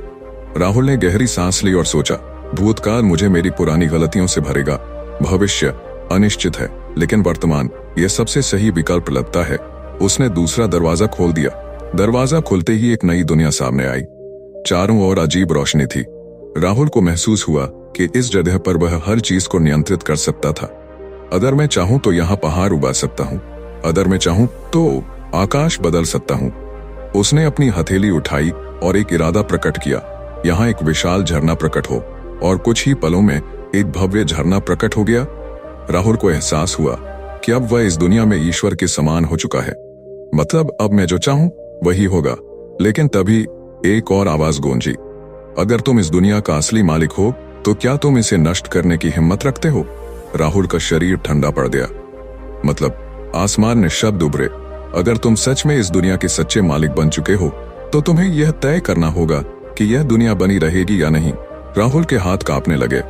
राहुल ने गहरी सांस ली और सोचा, भूतकाल मुझे मेरी पुरानी गलतियों से भरेगा, भविष्य अनिश्चित है, लेकिन वर्तमान ये सबसे सही विकल्प लगता है। उसने दूसरा दरवाजा खोल दिया। दरवाजा खुलते ही एक नई दुनिया सामने आई। चारों ओर अजीब रोशनी थी। राहुल को महसूस हुआ कि इस जगह पर वह हर चीज को नियंत्रित कर सकता था। अगर मैं चाहूं तो यहाँ पहाड़ उगा सकता हूँ, अगर मैं चाहूं तो आकाश बदल सकता हूँ। उसने अपनी हथेली उठाई और एक इरादा प्रकट किया, यहाँ एक विशाल झरना प्रकट हो। और कुछ ही पलों में एक भव्य झरना प्रकट हो गया। राहुल को एहसास हुआ कि अब वह इस दुनिया में ईश्वर के समान हो चुका है। मतलब अब मैं जो चाहूं वही होगा। लेकिन तभी एक और आवाज गूंजी, अगर तुम इस दुनिया का असली मालिक हो तो क्या तुम इसे नष्ट करने की हिम्मत रखते हो? राहुल का शरीर ठंडा पड़ गया। मतलब आसमान ने शब्द उभरे, अगर तुम सच में इस दुनिया के सच्चे मालिक बन चुके हो तो तुम्हें यह तय करना होगा कि यह दुनिया बनी रहेगी या नहीं। राहुल के हाथ कांपने लगे।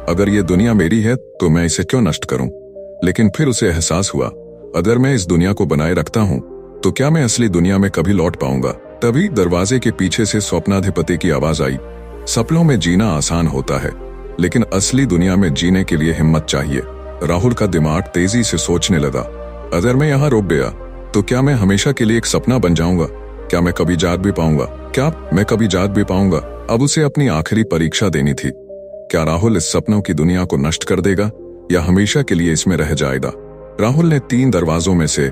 अगर यह दुनिया मेरी है तो मैं इसे क्यों नष्ट करूं? लेकिन फिर उसे एहसास हुआ, अगर मैं इस दुनिया को बनाए रखता हूं तो क्या मैं असली दुनिया में कभी लौट पाऊंगा? तभी दरवाजे के पीछे से स्वप्नाधिपति की आवाज आई, सपनों में जीना आसान होता है, लेकिन असली दुनिया में जीने के लिए हिम्मत चाहिए। राहुल का दिमाग तेजी से सोचने लगा, अगर मैं यहाँ रुक गया तो क्या मैं हमेशा के लिए एक सपना बन जाऊंगा? क्या मैं कभी जाग भी पाऊंगा? अब उसे अपनी आखिरी परीक्षा देनी थी। क्या राहुल इस सपनों की दुनिया को नष्ट कर देगा या हमेशा के लिए इसमें रह जाएगा? राहुल ने 3 दरवाजों में से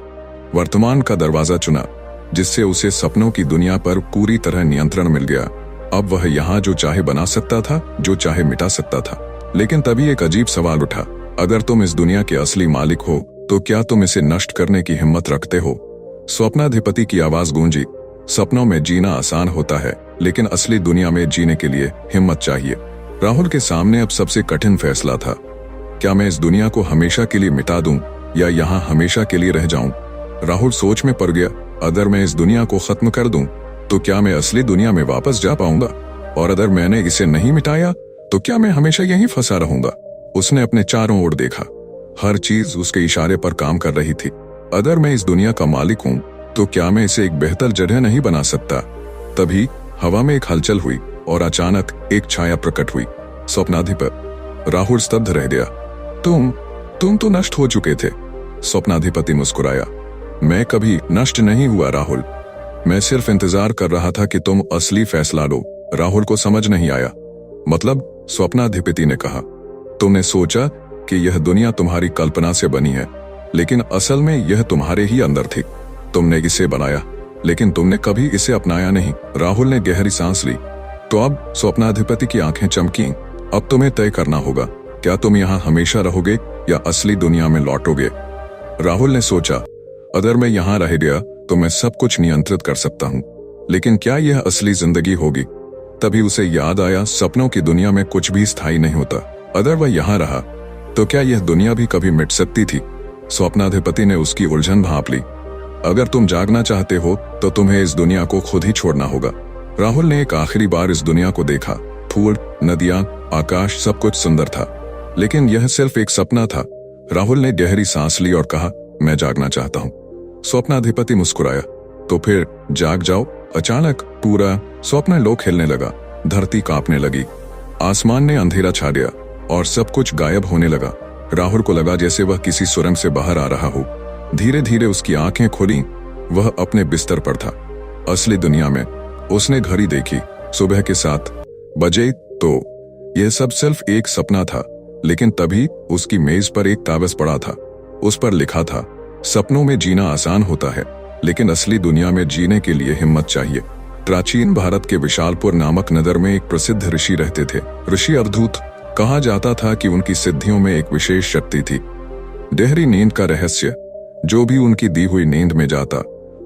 वर्तमान का दरवाजा चुना, जिससे उसे सपनों की दुनिया पर पूरी तरह नियंत्रण मिल गया। अब वह यहाँ जो चाहे बना सकता था, जो चाहे मिटा सकता था। लेकिन तभी एक अजीब सवाल उठा, अगर तुम इस दुनिया के असली मालिक हो तो क्या तुम इसे नष्ट करने की हिम्मत रखते हो? स्वप्नाधिपति की आवाज गूंजी, सपनों में जीना आसान होता है, लेकिन असली दुनिया में जीने के लिए हिम्मत चाहिए। राहुल के सामने अब सबसे कठिन फैसला था, क्या मैं इस दुनिया को हमेशा के लिए मिटा दूं या यहाँ हमेशा के लिए रह जाऊं? राहुल सोच में पड़ गया, अगर मैं इस दुनिया को खत्म कर दूं तो क्या मैं असली दुनिया में वापस जा पाऊंगा? और अगर मैंने इसे नहीं मिटाया तो क्या मैं हमेशा यहीं फंसा रहूंगा? उसने अपने चारों ओर देखा, हर चीज उसके इशारे पर काम कर रही थी। अगर मैं इस दुनिया का मालिक हूं तो क्या मैं इसे एक बेहतर जगह नहीं बना सकता? तभी हवा में एक हलचल हुई और अचानक एक छाया प्रकट हुई। स्वप्नाधिपति। राहुल स्तब्ध रह गया। तुम तो नष्ट हो चुके थे। स्वप्नाधिपति मुस्कुराया, मैं कभी नष्ट नहीं हुआ राहुल, मैं सिर्फ इंतजार कर रहा था कि तुम असली फैसला लो। राहुल को समझ नहीं आया। मतलब? स्वप्नाधिपति ने कहा, तुमने सोचा कि यह दुनिया तुम्हारी कल्पना से बनी है, लेकिन असल में यह तुम्हारे ही अंदर थी। तुमने इसे बनाया, लेकिन तुमने कभी इसे अपनाया नहीं। राहुल ने गहरी सांस ली। तो अब? स्वप्नाधिपति की आंखें चमकी। अब तुम्हें तय करना होगा, क्या तुम यहाँ हमेशा रहोगे या असली दुनिया में लौटोगे? राहुल ने सोचा, अगर मैं यहाँ रह गया तो मैं सब कुछ नियंत्रित कर सकता हूँ, लेकिन क्या यह असली जिंदगी होगी? तभी उसे याद आया, सपनों की दुनिया में कुछ भी स्थायी नहीं होता। अगर वह यहाँ रहा तो क्या यह दुनिया भी कभी मिट सकती थी? स्वप्नाधिपति ने उसकी उलझन भांप ली। अगर तुम जागना चाहते हो तो तुम्हें इस दुनिया को खुद ही छोड़ना होगा। राहुल ने एक आखिरी बार इस दुनिया को देखा। फूल, नदियां, आकाश, सब कुछ सुंदर था, लेकिन यह सिर्फ एक सपना था। राहुल ने गहरी सांस ली और कहा, मैं जागना चाहता हूँ। स्वप्नाधिपति मुस्कुराया, तो फिर जाग जाओ। अचानक पूरा स्वप्न लोक हिलने लगा, धरती कांपने लगी, आसमान में अंधेरा छा गया और सब कुछ गायब होने लगा। राहुल को लगा जैसे वह किसी सुरंग से बाहर आ रहा हो। धीरे धीरे उसकी आंखें खुली, वह अपने बिस्तर पर था, असली दुनिया में। उसने घड़ी देखी, सुबह के 7 बजे। तो यह सब सिर्फ एक सपना था, लेकिन तभी उसकी मेज पर एक कागज पड़ा था। उस पर लिखा था, सपनों में जीना आसान होता है, लेकिन असली दुनिया में जीने के लिए हिम्मत चाहिए। प्राचीन भारत के विशालपुर नामक नगर में एक प्रसिद्ध ऋषि रहते थे। ऋषि अवधूत। कहा जाता था कि उनकी सिद्धियों में एक विशेष शक्ति थी, गहरी नींद का रहस्य। जो भी उनकी दी हुई नींद में जाता,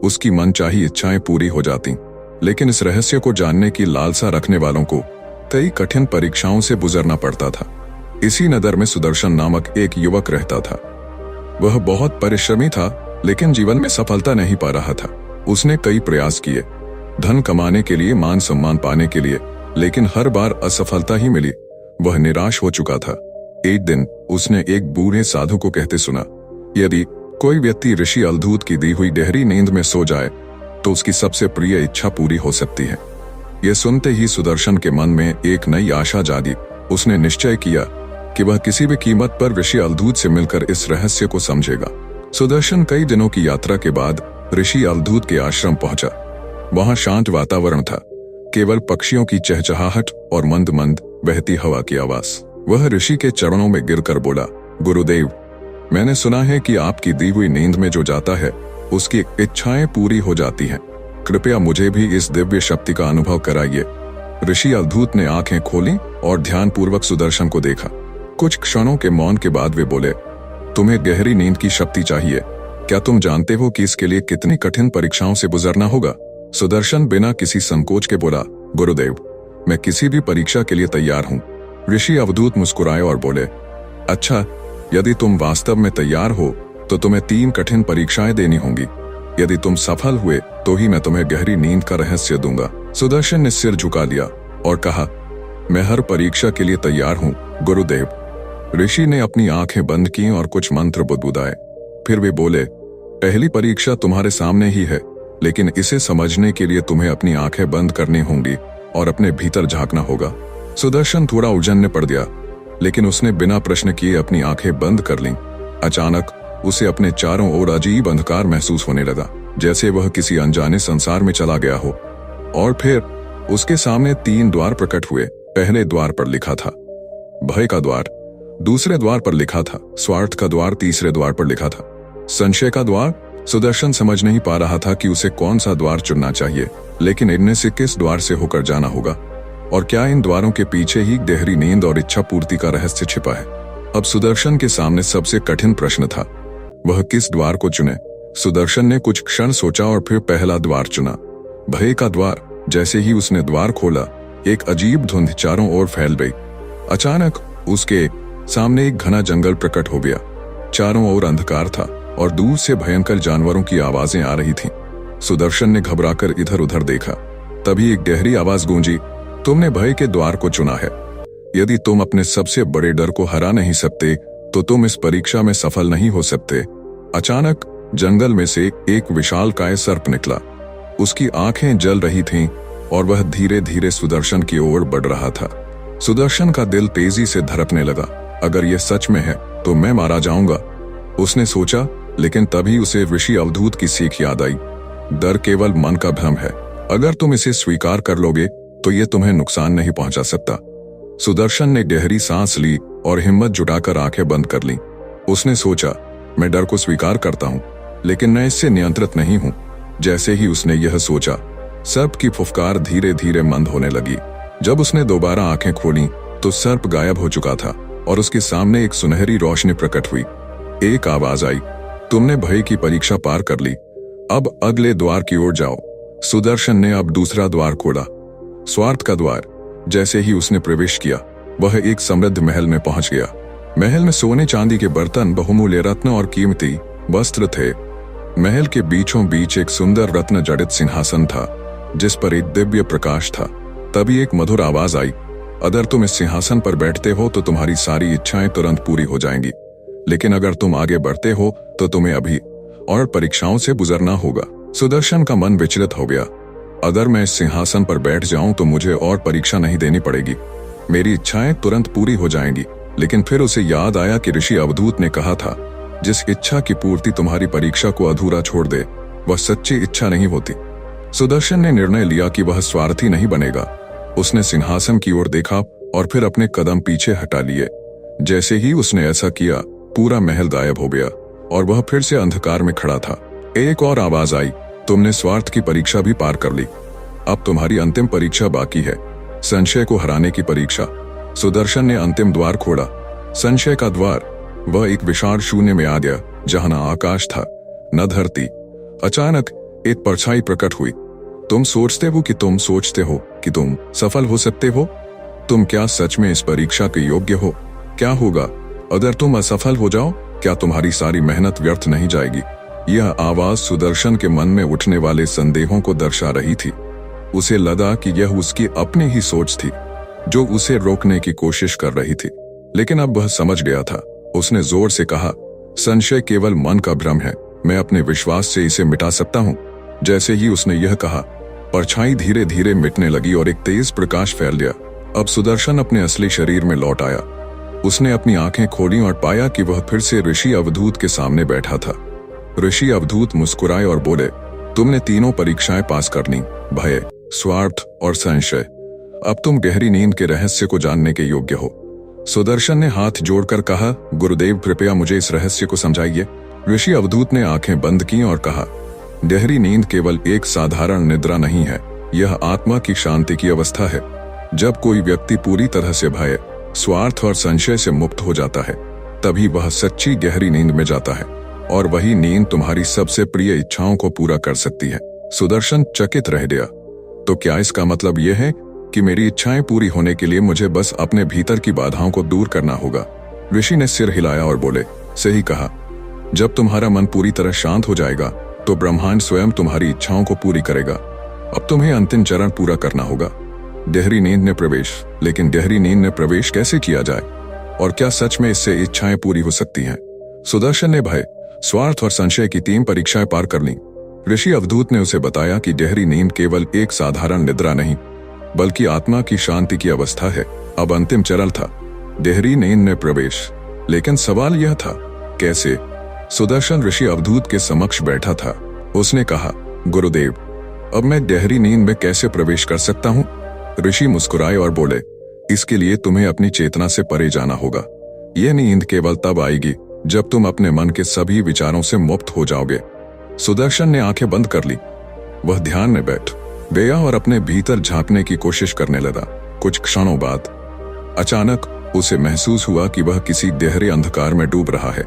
उसकी मनचाही इच्छाएं पूरी हो जाती। लेकिन इस रहस्य को जानने की लालसा रखने वालों को कई कठिन परीक्षाओं से गुजरना पड़ता था। इसी नगर में सुदर्शन नामक एक युवक रहता था। वह बहुत परिश्रमी था, लेकिन जीवन में सफलता नहीं पा रहा था। उसने कई प्रयास किए, धन कमाने के लिए, मान सम्मान पाने के लिए, लेकिन हर बार असफलता ही मिली। वह निराश हो चुका था। एक दिन उसने एक बूढ़े साधु को कहते सुना, यदि कोई व्यक्ति ऋषि अवधूत की दी हुई गहरी नींद में सो जाए तो उसकी सबसे प्रिय इच्छा पूरी हो सकती है। यह सुनते ही सुदर्शन के मन में एक नई आशा जागी। उसने निश्चय किया कि वह किसी भी कीमत पर ऋषि अवधूत से मिलकर इस रहस्य को समझेगा। सुदर्शन कई दिनों की यात्रा के बाद ऋषि अवधूत के आश्रम पहुंचा। वहां शांत वातावरण था, केवल पक्षियों की चहचहाहट और मंद मंद बहती हवा की आवाज। वह ऋषि के चरणों में गिरकर बोला, गुरुदेव, मैंने सुना है कि आपकी दी हुई नींद में जो जाता है उसकी इच्छाएं पूरी हो जाती हैं। कृपया मुझे भी इस दिव्य शक्ति का अनुभव कराइए। ऋषि अवधूत ने आंखें खोली और ध्यानपूर्वक सुदर्शन को देखा। कुछ क्षणों के मौन के बाद वे बोले, तुम्हें गहरी नींद की शक्ति चाहिए। क्या तुम जानते हो कि इसके लिए कितनी कठिन परीक्षाओं से गुजरना होगा? सुदर्शन बिना किसी संकोच के बोला, गुरुदेव, मैं किसी भी परीक्षा के लिए तैयार हूँ। ऋषि अवधूत मुस्कुराए और बोले, अच्छा, यदि तुम वास्तव में तैयार हो तो तुम्हें 3 कठिन परीक्षाएं देनी होंगी। यदि तुम सफल हुए तो ही मैं तुम्हें गहरी नींद का रहस्य दूंगा। सुदर्शन ने सिर झुका लिया और कहा, मैं हर परीक्षा के लिए तैयार हूँ गुरुदेव। ऋषि ने अपनी आंखें बंद की और कुछ मंत्र बुदबुदाए। फिर वे बोले, पहली परीक्षा तुम्हारे सामने ही है, लेकिन इसे समझने के लिए तुम्हें अपनी आंखें बंद करनी होंगी और अपने भीतर झांकना होगा। सुदर्शन थोड़ा उलझन में पड़ गया, लेकिन उसने बिना प्रश्न किए अपनी आंखें बंद कर लीं। अचानक उसे अपने चारों ओर अजीब अंधकार महसूस होने लगा, जैसे वह किसी अनजाने संसार में चला गया हो। और फिर उसके सामने 3 द्वार प्रकट हुए। पहले द्वार पर लिखा था भय का द्वार, दूसरे द्वार पर लिखा था स्वार्थ का द्वार, तीसरे द्वार पर लिखा था संशय का द्वार। सुदर्शन समझ नहीं पा रहा था कि उसे कौन सा द्वार चुनना चाहिए, लेकिन इनमें से किस द्वार से होकर जाना होगा। और क्या इन द्वारों के पीछे ही गहरी नींद और इच्छा पूर्ति का रहस्य छिपा है? अब सुदर्शन के सामने सबसे कठिन प्रश्न था, वह किस द्वार को चुने। सुदर्शन ने कुछ क्षण सोचा और फिर पहला द्वार चुना, भय का द्वार। जैसे ही उसने द्वार खोला, एक अजीब धुंध चारों ओर फैल गई। अचानक उसके सामने एक घना जंगल प्रकट हो गया। चारों ओर अंधकार था और दूर से भयंकर जानवरों की आवाजें आ रही थीं। सुदर्शन ने घबराकर इधर उधर देखा। तभी एक गहरी आवाज गूंजी, तुमने भय के द्वार को चुना है। यदि तुम अपने सबसे बड़े डर को हरा नहीं सकते तो तुम इस परीक्षा में सफल नहीं हो सकते। अचानक जंगल में से एक विशालकाय सर्प निकला। उसकी आंखें जल रही थीं और वह धीरे धीरे सुदर्शन की ओर बढ़ रहा था। सुदर्शन का दिल तेजी से धड़कने लगा। अगर यह सच में है तो मैं मारा जाऊंगा, उसने सोचा। लेकिन तभी उसे ऋषि अवधूत की सीख याद आई, डर केवल मन का भ्रम है। अगर तुम इसे स्वीकार कर लोगे तो यह तुम्हें नुकसान नहीं पहुंचा सकता। सुदर्शन ने गहरी सांस ली और हिम्मत जुटाकर आंखें बंद कर लीं। उसने सोचा, मैं डर को स्वीकार करता हूं, लेकिन मैं इससे नियंत्रित नहीं हूं। जैसे ही उसने यह सोचा, सर्प की फुफकार धीरे धीरे मंद होने लगी। जब उसने दोबारा आंखें खोली तो सर्प गायब हो चुका था और उसके सामने एक सुनहरी रोशनी प्रकट हुई। एक आवाज आई, तुमने भय की परीक्षा पार कर ली, अब अगले द्वार की ओर जाओ। सुदर्शन ने अब दूसरा द्वार खोला, स्वार्थ का द्वार। जैसे ही उसने प्रवेश किया, वह एक समृद्ध महल में पहुंच गया। महल में सोने चांदी के बर्तन, बहुमूल्य रत्न और कीमती वस्त्र थे। महल के बीचों बीच एक सुंदर रत्न जड़ित सिंहासन था, जिस पर एक दिव्य प्रकाश था। तभी एक मधुर आवाज आई, अगर तुम इस सिंहासन पर बैठते हो तो तुम्हारी सारी इच्छाएं तुरंत पूरी हो जाएंगी, लेकिन अगर तुम आगे बढ़ते हो तो तुम्हें अभी और परीक्षाओं से गुजरना होगा। सुदर्शन का मन विचलित हो गया। अगर मैं इस सिंहासन पर बैठ जाऊं तो मुझे और परीक्षा नहीं देनी पड़ेगी, मेरी इच्छाएं तुरंत पूरी हो जाएंगी। लेकिन फिर उसे याद आया कि ऋषि अवधूत ने कहा था, जिस इच्छा की पूर्ति तुम्हारी परीक्षा को अधूरा छोड़ दे, वह सच्ची इच्छा नहीं होती। सुदर्शन ने निर्णय लिया कि वह स्वार्थी नहीं बनेगा। उसने सिंहासन की ओर देखा और फिर अपने कदम पीछे हटा लिए। जैसे ही उसने ऐसा किया, पूरा महल गायब हो गया और वह फिर से अंधकार में खड़ा था। एक और आवाज आई, तुमने स्वार्थ की परीक्षा भी पार कर ली, अब तुम्हारी अंतिम परीक्षा बाकी है, संशय को हराने की परीक्षा। सुदर्शन ने अंतिम द्वार खोला, संशय का द्वार। वह एक विशाल शून्य में आ गया, जहां न आकाश था न धरती। अचानक एक परछाई प्रकट हुई। तुम सोचते हो कि तुम सोचते हो कि तुम सफल हो सकते हो? तुम क्या सच में इस परीक्षा के योग्य हो? क्या होगा अगर तुम असफल हो जाओ? क्या तुम्हारी सारी मेहनत व्यर्थ नहीं जाएगी? यह आवाज सुदर्शन के मन में उठने वाले संदेहों को दर्शा रही थी। उसे लगा कि यह उसकी अपनी ही सोच थी, जो उसे रोकने की कोशिश कर रही थी। लेकिन अब वह समझ गया था। उसने जोर से कहा, संशय केवल मन का भ्रम है, मैं अपने विश्वास से इसे मिटा सकता हूँ। जैसे ही उसने यह कहा, परछाई धीरे धीरे मिटने लगी और एक तेज प्रकाश फैल गया। अब सुदर्शन अपने असली शरीर में लौट आया। उसने अपनी आंखें खोली और पाया कि वह फिर से ऋषि अवधूत के सामने बैठा था। ऋषि अवधूत मुस्कुराए और बोले, तुमने तीनों परीक्षाएं पास कर ली, भय, स्वार्थ और संशय। अब तुम गहरी नींद के रहस्य को जानने के योग्य हो। सुदर्शन ने हाथ जोड़कर कहा, गुरुदेव कृपया मुझे इस रहस्य को समझाइए। ऋषि अवधूत ने आंखें बंद की और कहा, गहरी नींद केवल एक साधारण निद्रा नहीं है, यह आत्मा की शांति की अवस्था है। जब कोई व्यक्ति पूरी तरह से भय, स्वार्थ और संशय से मुक्त हो जाता है, तभी वह सच्ची गहरी नींद में जाता है, और वही नींद तुम्हारी सबसे प्रिय इच्छाओं को पूरा कर सकती है। सुदर्शन चकित रह गया। तो क्या इसका मतलब यह है कि मेरी इच्छाएं पूरी होने के लिए मुझे बस अपने भीतर की बाधाओं को दूर करना होगा? ऋषि ने सिर हिलाया और बोले, सही कहा। जब तुम्हारा मन पूरी तरह शांत हो जाएगा तो ब्रह्मांड स्वयं तुम्हारी इच्छाओं को पूरी करेगा। अब तुम्हें अंतिम चरण पूरा करना होगा, गहरी नींद में प्रवेश। लेकिन गहरी नींद में प्रवेश कैसे किया जाए, और क्या सच में इससे इच्छाएं पूरी हो सकती हैं? सुदर्शन ने भय, स्वार्थ और संशय की 3 परीक्षाएं पार कर ली। ऋषि अवधूत ने उसे बताया कि गहरी नींद केवल एक साधारण निद्रा नहीं, बल्कि आत्मा की शांति की अवस्था है। अब अंतिम चरण था गहरी नींद में प्रवेश। लेकिन सवाल यह था, कैसे? सुदर्शन ऋषि अवधूत के समक्ष बैठा था। उसने कहा, गुरुदेव, अब मैं गहरी नींद में कैसे प्रवेश कर सकता हूँ? ऋषि मुस्कुराए और बोले, इसके लिए तुम्हें अपनी चेतना से परे जाना होगा। यह नींद केवल तब आएगी जब तुम अपने मन के सभी विचारों से मुक्त हो जाओगे। सुदर्शन ने आंखें बंद कर ली। वह ध्यान में बैठ गया और अपने भीतर झांकने की कोशिश करने लगा। कुछ क्षणों बाद अचानक उसे महसूस हुआ कि वह किसी गहरे अंधकार में डूब रहा है।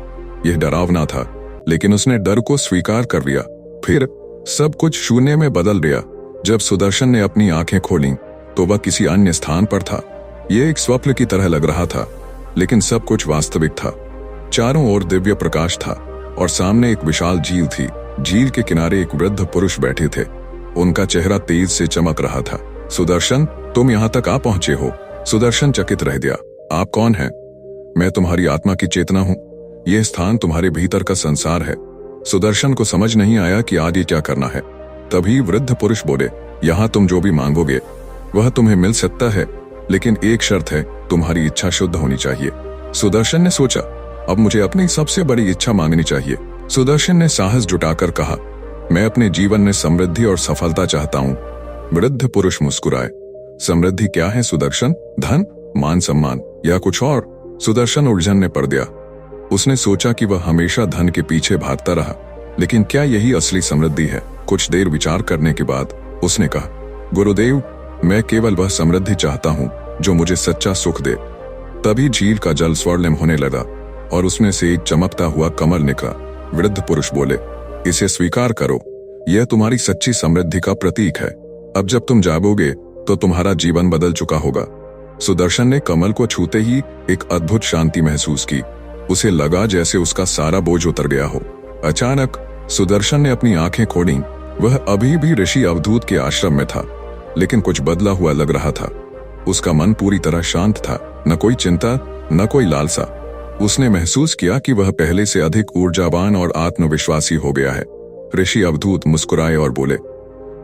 यह डरावना था, लेकिन उसने डर को स्वीकार कर लिया। फिर सब कुछ शून्य में बदल गया। जब सुदर्शन ने अपनी आंखें खोलीं तो वह किसी अन्य स्थान पर था। यह एक स्वप्न की तरह लग रहा था, लेकिन सब कुछ वास्तविक था। चारों ओर दिव्य प्रकाश था और सामने एक विशाल झील थी। झील के किनारे एक वृद्ध पुरुष बैठे थे। उनका चेहरा तेज से चमक रहा था। सुदर्शन, तुम यहाँ तक आ पहुंचे हो? सुदर्शन चकित रह गया। आप कौन हैं? मैं तुम्हारी आत्मा की चेतना हूँ। यह स्थान तुम्हारे भीतर का संसार है। सुदर्शन को समझ नहीं आया कि आगे क्या करना है। तभी वृद्ध पुरुष बोले, यहाँ तुम जो भी मांगोगे वह तुम्हें मिल सकता है, लेकिन एक शर्त है, तुम्हारी इच्छा शुद्ध होनी चाहिए। सुदर्शन ने सोचा, अब मुझे अपनी सबसे बड़ी इच्छा मांगनी चाहिए। सुदर्शन ने साहस जुटाकर कहा, मैं अपने जीवन में समृद्धि और सफलता चाहता हूँ। वृद्ध पुरुष मुस्कुराए। समृद्धि क्या है सुदर्शन? धन, मान सम्मान या कुछ और? सुदर्शन उलझन में पड़ गया। उसने सोचा कि वह हमेशा धन के पीछे भागता रहा, लेकिन क्या यही असली समृद्धि है? कुछ देर विचार करने के बाद उसने कहा, गुरुदेव, मैं केवल वह समृद्धि चाहता हूँ जो मुझे सच्चा सुख दे। तभी झील का जल स्वर्णिम होने लगा और उसमें से एक चमकता हुआ कमल निकला। वृद्ध पुरुष बोले, इसे स्वीकार करो, यह तुम्हारी सच्ची समृद्धि का प्रतीक है। अब जब तुम जागोगे तो तुम्हारा जीवन बदल चुका होगा। सुदर्शन ने कमल को छूते ही एक अद्भुत शांति महसूस की। उसे लगा जैसे उसका सारा बोझ उतर गया हो। अचानक सुदर्शन ने अपनी आंखें खोलीं। वह अभी भी ऋषि अवधूत के आश्रम में था, लेकिन कुछ बदला हुआ लग रहा था। उसका मन पूरी तरह शांत था, न कोई चिंता, न कोई लालसा। उसने महसूस किया कि वह पहले से अधिक ऊर्जावान और आत्मविश्वासी हो गया है। ऋषि अवधूत मुस्कुराए और बोले,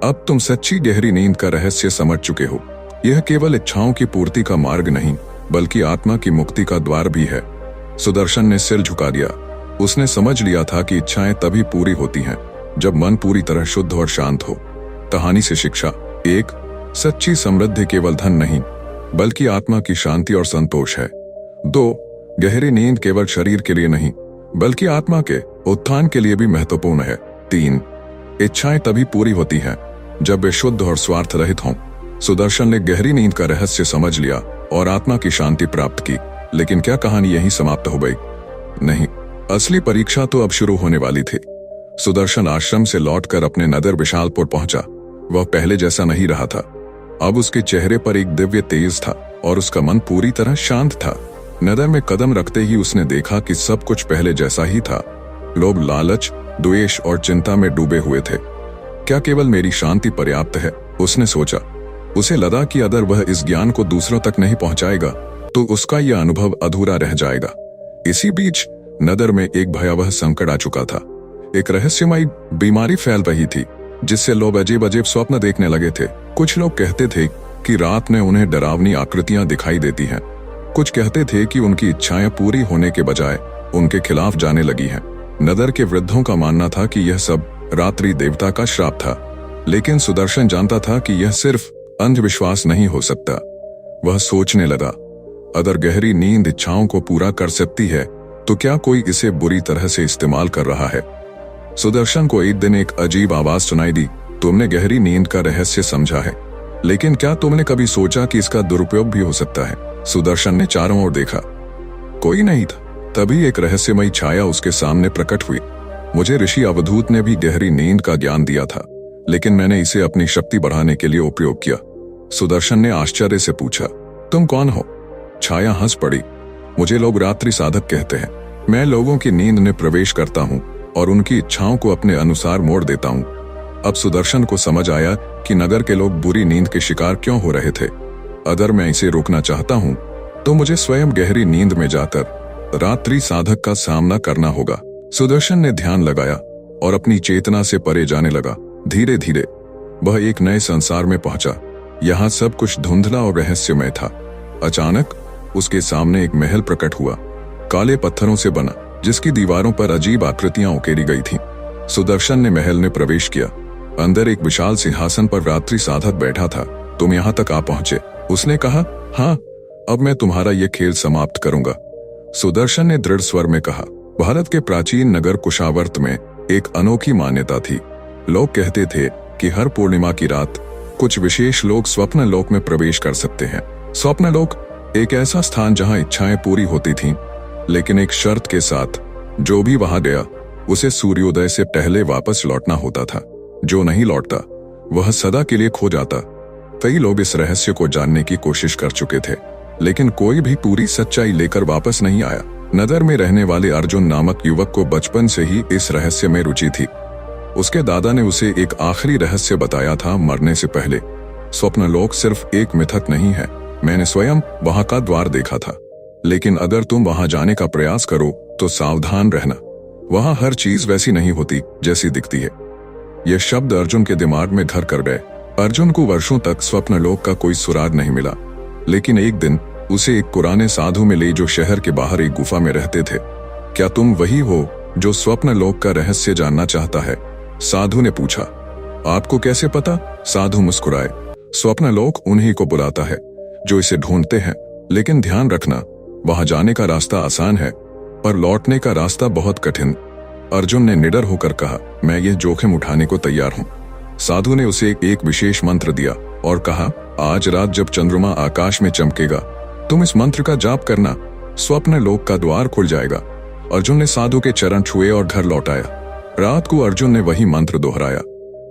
अब तुम सच्ची गहरी नींद का रहस्य समझ चुके हो। यह केवल इच्छाओं की पूर्ति का मार्ग नहीं, बल्कि आत्मा की मुक्ति का द्वार भी है। सुदर्शन ने सिर झुका दिया। उसने समझ लिया था कि इच्छाएं तभी पूरी होती हैं जब मन पूरी तरह शुद्ध और शांत हो। कहानी से शिक्षा: 1. सच्ची समृद्धि केवल धन नहीं, बल्कि आत्मा की शांति और संतोष है। 2. गहरी नींद केवल शरीर के लिए नहीं, बल्कि आत्मा के उत्थान के लिए भी महत्वपूर्ण है। 3. इच्छाएं तभी पूरी होती हैं जब वे शुद्ध और स्वार्थ रहित हों। सुदर्शन ने गहरी नींद का रहस्य समझ लिया और आत्मा की शांति प्राप्त की। लेकिन क्या कहानी यहीं समाप्त हो गई? नहीं, असली परीक्षा तो अब शुरू होने वाली थी। सुदर्शन आश्रम से लौटकर अपने नगर विशालपुर पहुंचा। वह पहले जैसा नहीं रहा था। अब उसके चेहरे पर एक दिव्य तेज था और उसका मन पूरी तरह शांत था। नगर में कदम रखते ही उसने देखा कि सब कुछ पहले जैसा ही था। लोग लालच, द्वेष और चिंता में डूबे हुए थे। क्या केवल मेरी शांति पर्याप्त है? उसने सोचा। उसे लगा कि अगर वह इस ज्ञान को दूसरों तक नहीं पहुंचाएगा तो उसका यह अनुभव अधूरा रह जाएगा। इसी बीच नगर में एक भयावह संकट आ चुका था। एक रहस्यमयी बीमारी फैल रही थी, जिससे लोग अजीब अजीब स्वप्न देखने लगे थे। कुछ लोग कहते थे कि रात में उन्हें डरावनी आकृतियां दिखाई देती हैं। कुछ कहते थे कि उनकी इच्छाएं पूरी होने के बजाय उनके खिलाफ जाने लगी हैं। नगर के वृद्धों का मानना था कि यह सब रात्रि देवता का श्राप था, लेकिन सुदर्शन जानता था कि यह सिर्फ अंधविश्वास नहीं हो सकता। वह सोचने लगा, अगर गहरी नींद इच्छाओं को पूरा कर सकती है तो क्या कोई इसे बुरी तरह से इस्तेमाल कर रहा है? सुदर्शन को एक दिन एक अजीब आवाज सुनाई दी, तुमने गहरी नींद का रहस्य समझा है, लेकिन क्या तुमने कभी सोचा कि इसका दुरुपयोग भी हो सकता है? सुदर्शन ने चारों ओर देखा। कोई नहीं था। तभी एक रहस्यमयी छाया उसके सामने प्रकट हुई। मुझे ऋषि अवधूत ने भी गहरी नींद का ज्ञान दिया था, लेकिन मैंने इसे अपनी शक्ति बढ़ाने के लिए उपयोग किया। सुदर्शन ने आश्चर्य से पूछा, तुम कौन हो? छाया हंस पड़ी। मुझे लोग रात्रि साधक कहते हैं। मैं लोगों की नींद में प्रवेश करता हूँ और उनकी इच्छाओं को अपने अनुसार मोड़ देता हूँ। अब सुदर्शन को समझ आया कि नगर के लोग बुरी नींद के शिकार क्यों हो रहे थे। अगर मैं इसे रोकना चाहता हूँ तो मुझे स्वयं गहरी नींद में जाकर रात्रि साधक का सामना करना होगा। सुदर्शन ने ध्यान लगाया और अपनी चेतना से परे जाने लगा। धीरे धीरे वह एक नए संसार में पहुंचा। यहाँ सब कुछ धुंधला और रहस्यमय था। अचानक उसके सामने एक महल प्रकट हुआ, काले पत्थरों से बना, जिसकी दीवारों पर अजीब आकृतियां उकेरी गई थीं। सुदर्शन ने महल में प्रवेश किया। अंदर एक विशाल सिंहासन पर रात्रि साधक बैठा था। तुम यहाँ तक आ पहुंचे? उसने कहा। हाँ, अब मैं तुम्हारा ये खेल समाप्त करूंगा। सुदर्शन ने दृढ़ स्वर में कहा। भारत के प्राचीन नगर कुशावर्त में एक अनोखी मान्यता थी। लोग कहते थे कि हर पूर्णिमा की रात कुछ विशेष लोग स्वप्न लोक में प्रवेश कर सकते हैं। स्वप्नलोक एक ऐसा स्थान जहां इच्छाएं पूरी होती थीं, लेकिन एक शर्त के साथ, जो भी वहां गया उसे सूर्योदय से पहले वापस लौटना होता था। जो नहीं लौटता वह सदा के लिए खो जाता। कई लोग इस रहस्य को जानने की कोशिश कर चुके थे, लेकिन कोई भी पूरी सच्चाई लेकर वापस नहीं आया। नगर में रहने वाले अर्जुन नामक युवक को बचपन से ही इस रहस्य में रुचि थी। उसके दादा ने उसे एक आखिरी रहस्य बताया था मरने से पहले। स्वप्नलोक सिर्फ एक मिथक नहीं है, मैंने स्वयं वहां का द्वार देखा था। लेकिन अगर तुम वहां जाने का प्रयास करो तो सावधान रहना, वहां हर चीज वैसी नहीं होती जैसी दिखती है। यह शब्द अर्जुन के दिमाग में घर कर गए। अर्जुन को वर्षों तक स्वप्नलोक का कोई सुराग नहीं मिला, लेकिन एक दिन उसे एक पुराने साधु मिले जो शहर के बाहर एक गुफा में रहते थे। क्या तुम वही हो जो स्वप्नलोक का रहस्य जानना चाहता है? साधु ने पूछा। आपको कैसे पता? साधु मुस्कुराए। स्वप्नलोक उन्हीं को बुलाता है जो इसे ढूंढते हैं, लेकिन ध्यान रखना, वहां जाने का रास्ता आसान है पर लौटने का रास्ता बहुत कठिन। अर्जुन ने निडर होकर कहा, मैं यह जोखिम उठाने को तैयार हूं। साधु ने उसे एक विशेष मंत्र दिया और कहा, आज रात जब चंद्रमा आकाश में चमकेगा तुम इस मंत्र का जाप करना, स्वप्नलोक का द्वार खुल जाएगा। अर्जुन ने साधु के चरण छुए और घर लौट आया। रात को अर्जुन ने वही मंत्र दोहराया।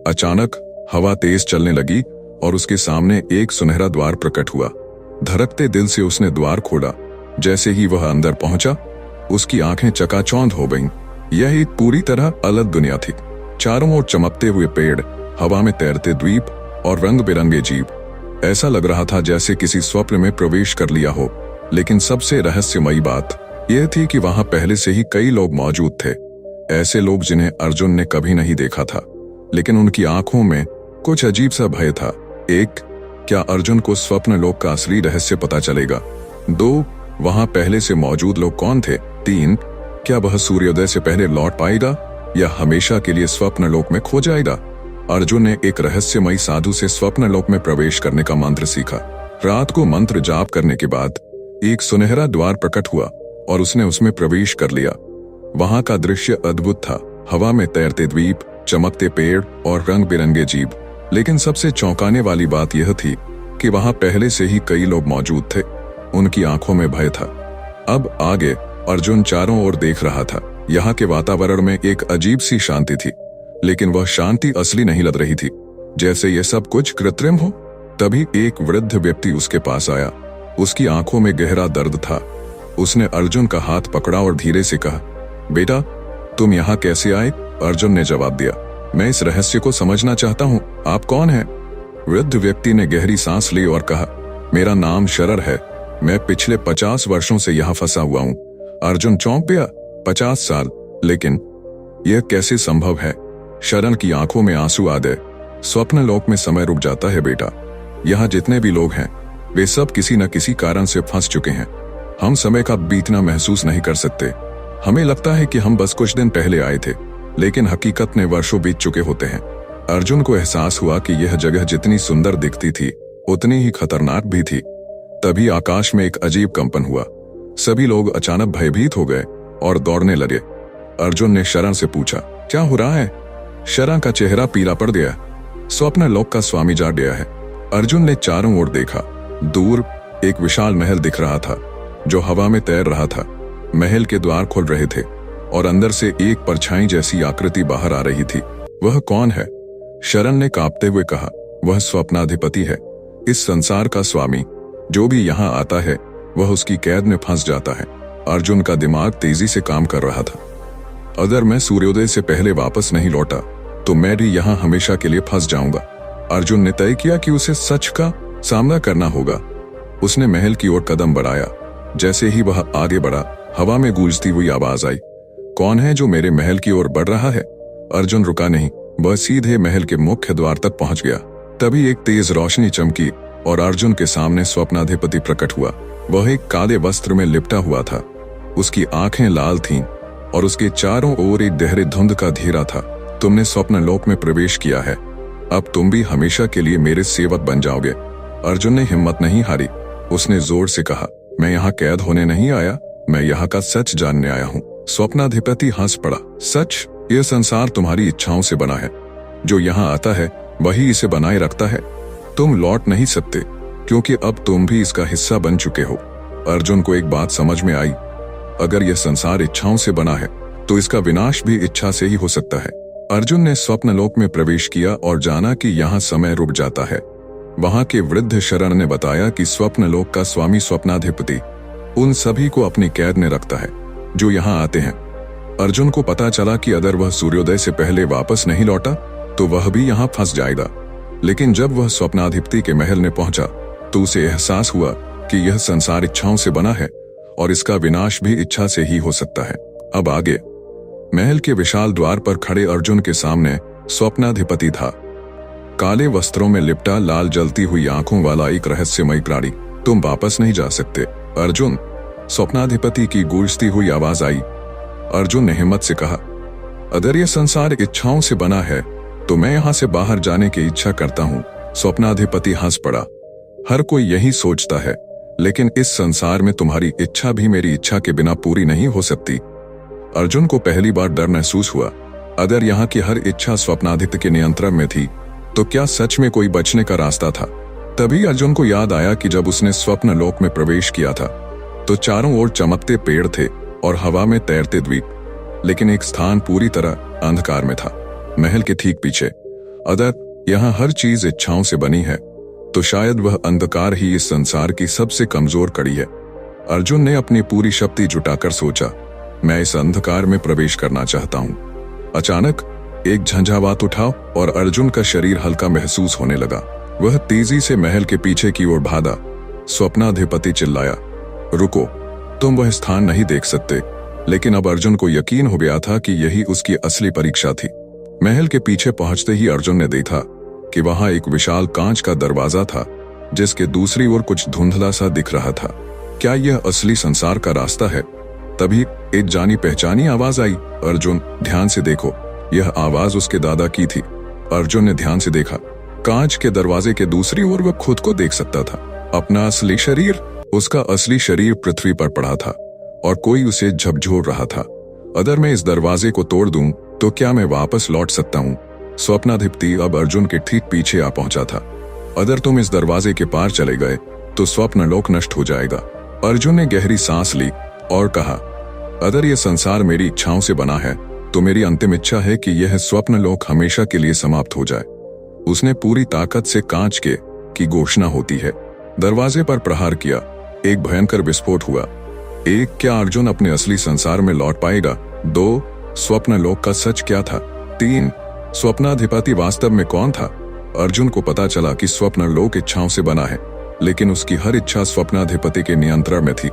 अचानक हवा तेज चलने लगी और उसके सामने एक सुनहरा द्वार प्रकट हुआ। धड़कते दिल से उसने द्वार खोला। जैसे ही वह अंदर पहुंचा, उसकी आंखें चकाचौंध हो गईं। यह एक पूरी तरह अलग दुनिया थी। चारों ओर चमकते हुए पेड़, हवा में तैरते द्वीप और रंग बिरंगे जीव। ऐसा लग रहा था जैसे किसी स्वप्न में प्रवेश कर लिया हो। लेकिन सबसे रहस्यमयी बात यह थी कि वहां पहले से ही कई लोग मौजूद थे। ऐसे लोग जिन्हें अर्जुन ने कभी नहीं देखा था, लेकिन उनकी आंखों में कुछ अजीब सा भय था। एक, क्या अर्जुन को स्वप्नलोक का असली रहस्य पता चलेगा? 2, वहां पहले से मौजूद लोग कौन थे? 3, क्या वह सूर्योदय से पहले लौट पाएगा या हमेशा के लिए स्वप्नलोक में खो जाएगा? अर्जुन ने एक रहस्यमयी साधु से स्वप्नलोक में प्रवेश करने का मंत्र सीखा। रात को मंत्र जाप करने के बाद एक सुनहरा द्वार प्रकट हुआ और उसने उसमें प्रवेश कर लिया। वहां का दृश्य अद्भुत था। हवा में तैरते द्वीप, चमकते पेड़ और रंग बिरंगे जीव। लेकिन सबसे चौंकाने वाली बात यह थी कि वहां पहले से ही कई लोग मौजूद थे। उनकी आंखों में भय था। अब आगे अर्जुन चारों ओर देख रहा था। यहाँ के वातावरण में एक अजीब सी शांति थी, लेकिन वह शांति असली नहीं लग रही थी, जैसे ये सब कुछ कृत्रिम हो। तभी एक वृद्ध व्यक्ति उसके पास आया। उसकी आंखों में गहरा दर्द था। उसने अर्जुन का हाथ पकड़ा और धीरे से कहा, बेटा तुम यहाँ कैसे आए? अर्जुन ने जवाब दिया, मैं इस रहस्य को समझना चाहता हूँ, आप कौन हैं? वृद्ध व्यक्ति ने गहरी सांस ली और कहा, मेरा नाम शरर है, मैं पिछले 50 वर्षों से यहाँ फंसा हुआ हूँ। अर्जुन चौंक गया। 50 साल? लेकिन यह कैसे संभव है? शरण की आंखों में आंसू आ गए। स्वप्नलोक में समय रुक जाता है बेटा। यहाँ जितने भी लोग हैं वे सब किसी न किसी कारण से फंस चुके हैं। हम समय का बीतना महसूस नहीं कर सकते। हमें लगता है कि हम बस कुछ दिन पहले आए थे, लेकिन हकीकत में वर्षों बीत चुके होते हैं। अर्जुन को एहसास हुआ कि यह जगह जितनी सुंदर दिखती थी उतनी ही खतरनाक भी थी। तभी आकाश में एक अजीब कंपन हुआ। सभी लोग अचानक भयभीत हो गए और दौड़ने लगे। अर्जुन ने शरण से पूछा, क्या हो रहा है? शरण का चेहरा पीला पड़ गया। स्वप्नलोक का स्वामी जाग गया है। अर्जुन ने चारों ओर देखा। दूर एक विशाल महल दिख रहा था जो हवा में तैर रहा था। महल के द्वार खुल रहे थे और अंदर से एक परछाई जैसी आकृति बाहर आ रही थी। वह कौन है? शरण ने कांपते हुए कहा, वह स्वप्नाधिपति है, इस संसार का स्वामी। जो भी यहाँ आता है वह उसकी कैद में फंस जाता है। अर्जुन का दिमाग तेजी से काम कर रहा था। अगर मैं सूर्योदय से पहले वापस नहीं लौटा तो मैं भी यहाँ हमेशा के लिए फंस जाऊंगा। अर्जुन ने तय किया कि उसे सच का सामना करना होगा। उसने महल की ओर कदम बढ़ाया। जैसे ही वह आगे बढ़ा, हवा में गूंजती हुई आवाज आई, कौन है जो मेरे महल की ओर बढ़ रहा है? अर्जुन रुका नहीं, वह सीधे महल के मुख्य द्वार तक पहुंच गया। तभी एक तेज रोशनी चमकी और अर्जुन के सामने स्वप्नाधिपति प्रकट हुआ। वह एक काले वस्त्र में लिपटा हुआ था। उसकी आंखें लाल थीं और उसके चारों ओर एक गहरे धुंध का घेरा था। तुमने स्वप्नलोक में प्रवेश किया है, अब तुम भी हमेशा के लिए मेरे सेवक बन जाओगे। अर्जुन ने हिम्मत नहीं हारी। उसने जोर से कहा, मैं यहाँ कैद होने नहीं आया, मैं यहाँ का सच जानने आया हूँ। स्वप्नाधिपति हंस पड़ा। सच? यह संसार तुम्हारी इच्छाओं से बना है। जो यहाँ आता है वही इसे बनाए रखता है। तुम लौट नहीं सकते, क्योंकि अब तुम भी इसका हिस्सा बन चुके हो। अर्जुन को एक बात समझ में आई, अगर यह संसार इच्छाओं से बना है तो इसका विनाश भी इच्छा से ही हो सकता है। अर्जुन ने स्वप्नलोक में प्रवेश किया और जाना कि यहाँ समय रुक जाता है। वहां के वृद्ध शरण ने बताया कि स्वप्नलोक का स्वामी स्वप्नाधिपति उन सभी को अपनी कैद में रखता है जो यहाँ आते हैं। अर्जुन को पता चला कि अगर वह सूर्योदय से पहले वापस नहीं लौटा तो वह भी यहाँ फंस जाएगा। लेकिन जब वह स्वप्नाधिपति के महल में पहुंचा तो उसे एहसास हुआ कि यह संसार इच्छाओं से बना है और इसका विनाश भी इच्छा से ही हो सकता है। अब आगे महल के विशाल द्वार पर खड़े अर्जुन के सामने स्वप्नाधिपति था। काले वस्त्रों में लिपटा, लाल जलती हुई आंखों वाला एक रहस्यमयी प्राणी। तुम वापस नहीं जा सकते अर्जुन, स्वप्नाधिपति की गूंजती हुई आवाज आई। अर्जुन ने हिम्मत से कहा, अगर यह संसार इच्छाओं से बना है तो मैं यहां से बाहर जाने की इच्छा करता हूं। स्वप्नाधिपति हंस पड़ा, हर कोई यही सोचता है, लेकिन इस संसार में तुम्हारी इच्छा भी मेरी इच्छा के बिना पूरी नहीं हो सकती। अर्जुन को पहली बार डर महसूस हुआ। अगर यहाँ की हर इच्छा स्वप्नादित्य के नियंत्रण में थी तो क्या सच में कोई बचने का रास्ता था? तभी अर्जुन को याद आया कि जब उसने स्वप्न लोक में प्रवेश किया था तो चारों ओर चमकते पेड़ थे और हवा में तैरते द्वीप, लेकिन एक स्थान पूरी तरह अंधकार में था, महल के ठीक पीछे। अगर यहाँ हर चीज इच्छाओं से बनी है तो शायद वह अंधकार ही इस संसार की सबसे कमजोर कड़ी है। अर्जुन ने अपनी पूरी शक्ति जुटाकर सोचा, मैं इस अंधकार में प्रवेश करना चाहता हूँ। अचानक एक झंझावात उठा और अर्जुन का शरीर हल्का महसूस होने लगा। वह तेजी से महल के पीछे की ओर भागा। स्वप्नाधिपति चिल्लाया, रुको, तुम वह स्थान नहीं देख सकते। लेकिन अब अर्जुन को यकीन हो गया था कि यही उसकी असली परीक्षा थी। महल के पीछे पहुंचते ही अर्जुन ने देखा कि वहां एक विशाल कांच का दरवाजा था जिसके दूसरी ओर कुछ धुंधला सा दिख रहा था। क्या यह असली संसार का रास्ता है? तभी एक जानी पहचानी आवाज आई, अर्जुन ध्यान से देखो। यह आवाज उसके दादा की थी। अर्जुन ने ध्यान से देखा, कांच के दरवाजे के दूसरी ओर वह खुद को देख सकता था, अपना असली शरीर। उसका असली शरीर पृथ्वी पर पड़ा था और कोई उसे झकझोर रहा था। अगर मैं इस दरवाजे को तोड़ दूं तो क्या मैं वापस लौट सकता हूं? स्वप्नाधिपति अब अर्जुन के ठीक पीछे आ पहुंचा था। अगर तुम इस दरवाजे के पार चले गए तो स्वप्नलोक नष्ट हो जाएगा। अर्जुन ने गहरी सांस ली और कहा, अगर यह संसार मेरी इच्छाओं से बना है तो मेरी अंतिम इच्छा है कि यह स्वप्नलोक हमेशा के लिए समाप्त हो जाए। उसने पूरी ताकत से कांच के की घोषणा होती है दरवाजे पर प्रहार किया। एक भयंकर विस्फोट हुआ। एक, क्या अर्जुन अपने असली संसार में लौट पाएगा? 2, स्वप्नलोक का सच क्या था? 3, स्वप्नाधिपति वास्तव में कौन था? अर्जुन को पता चला कि स्वप्नलोक इच्छाओं से बना है, लेकिन उसकी हर इच्छा स्वप्नाधिपति के नियंत्रण में थी।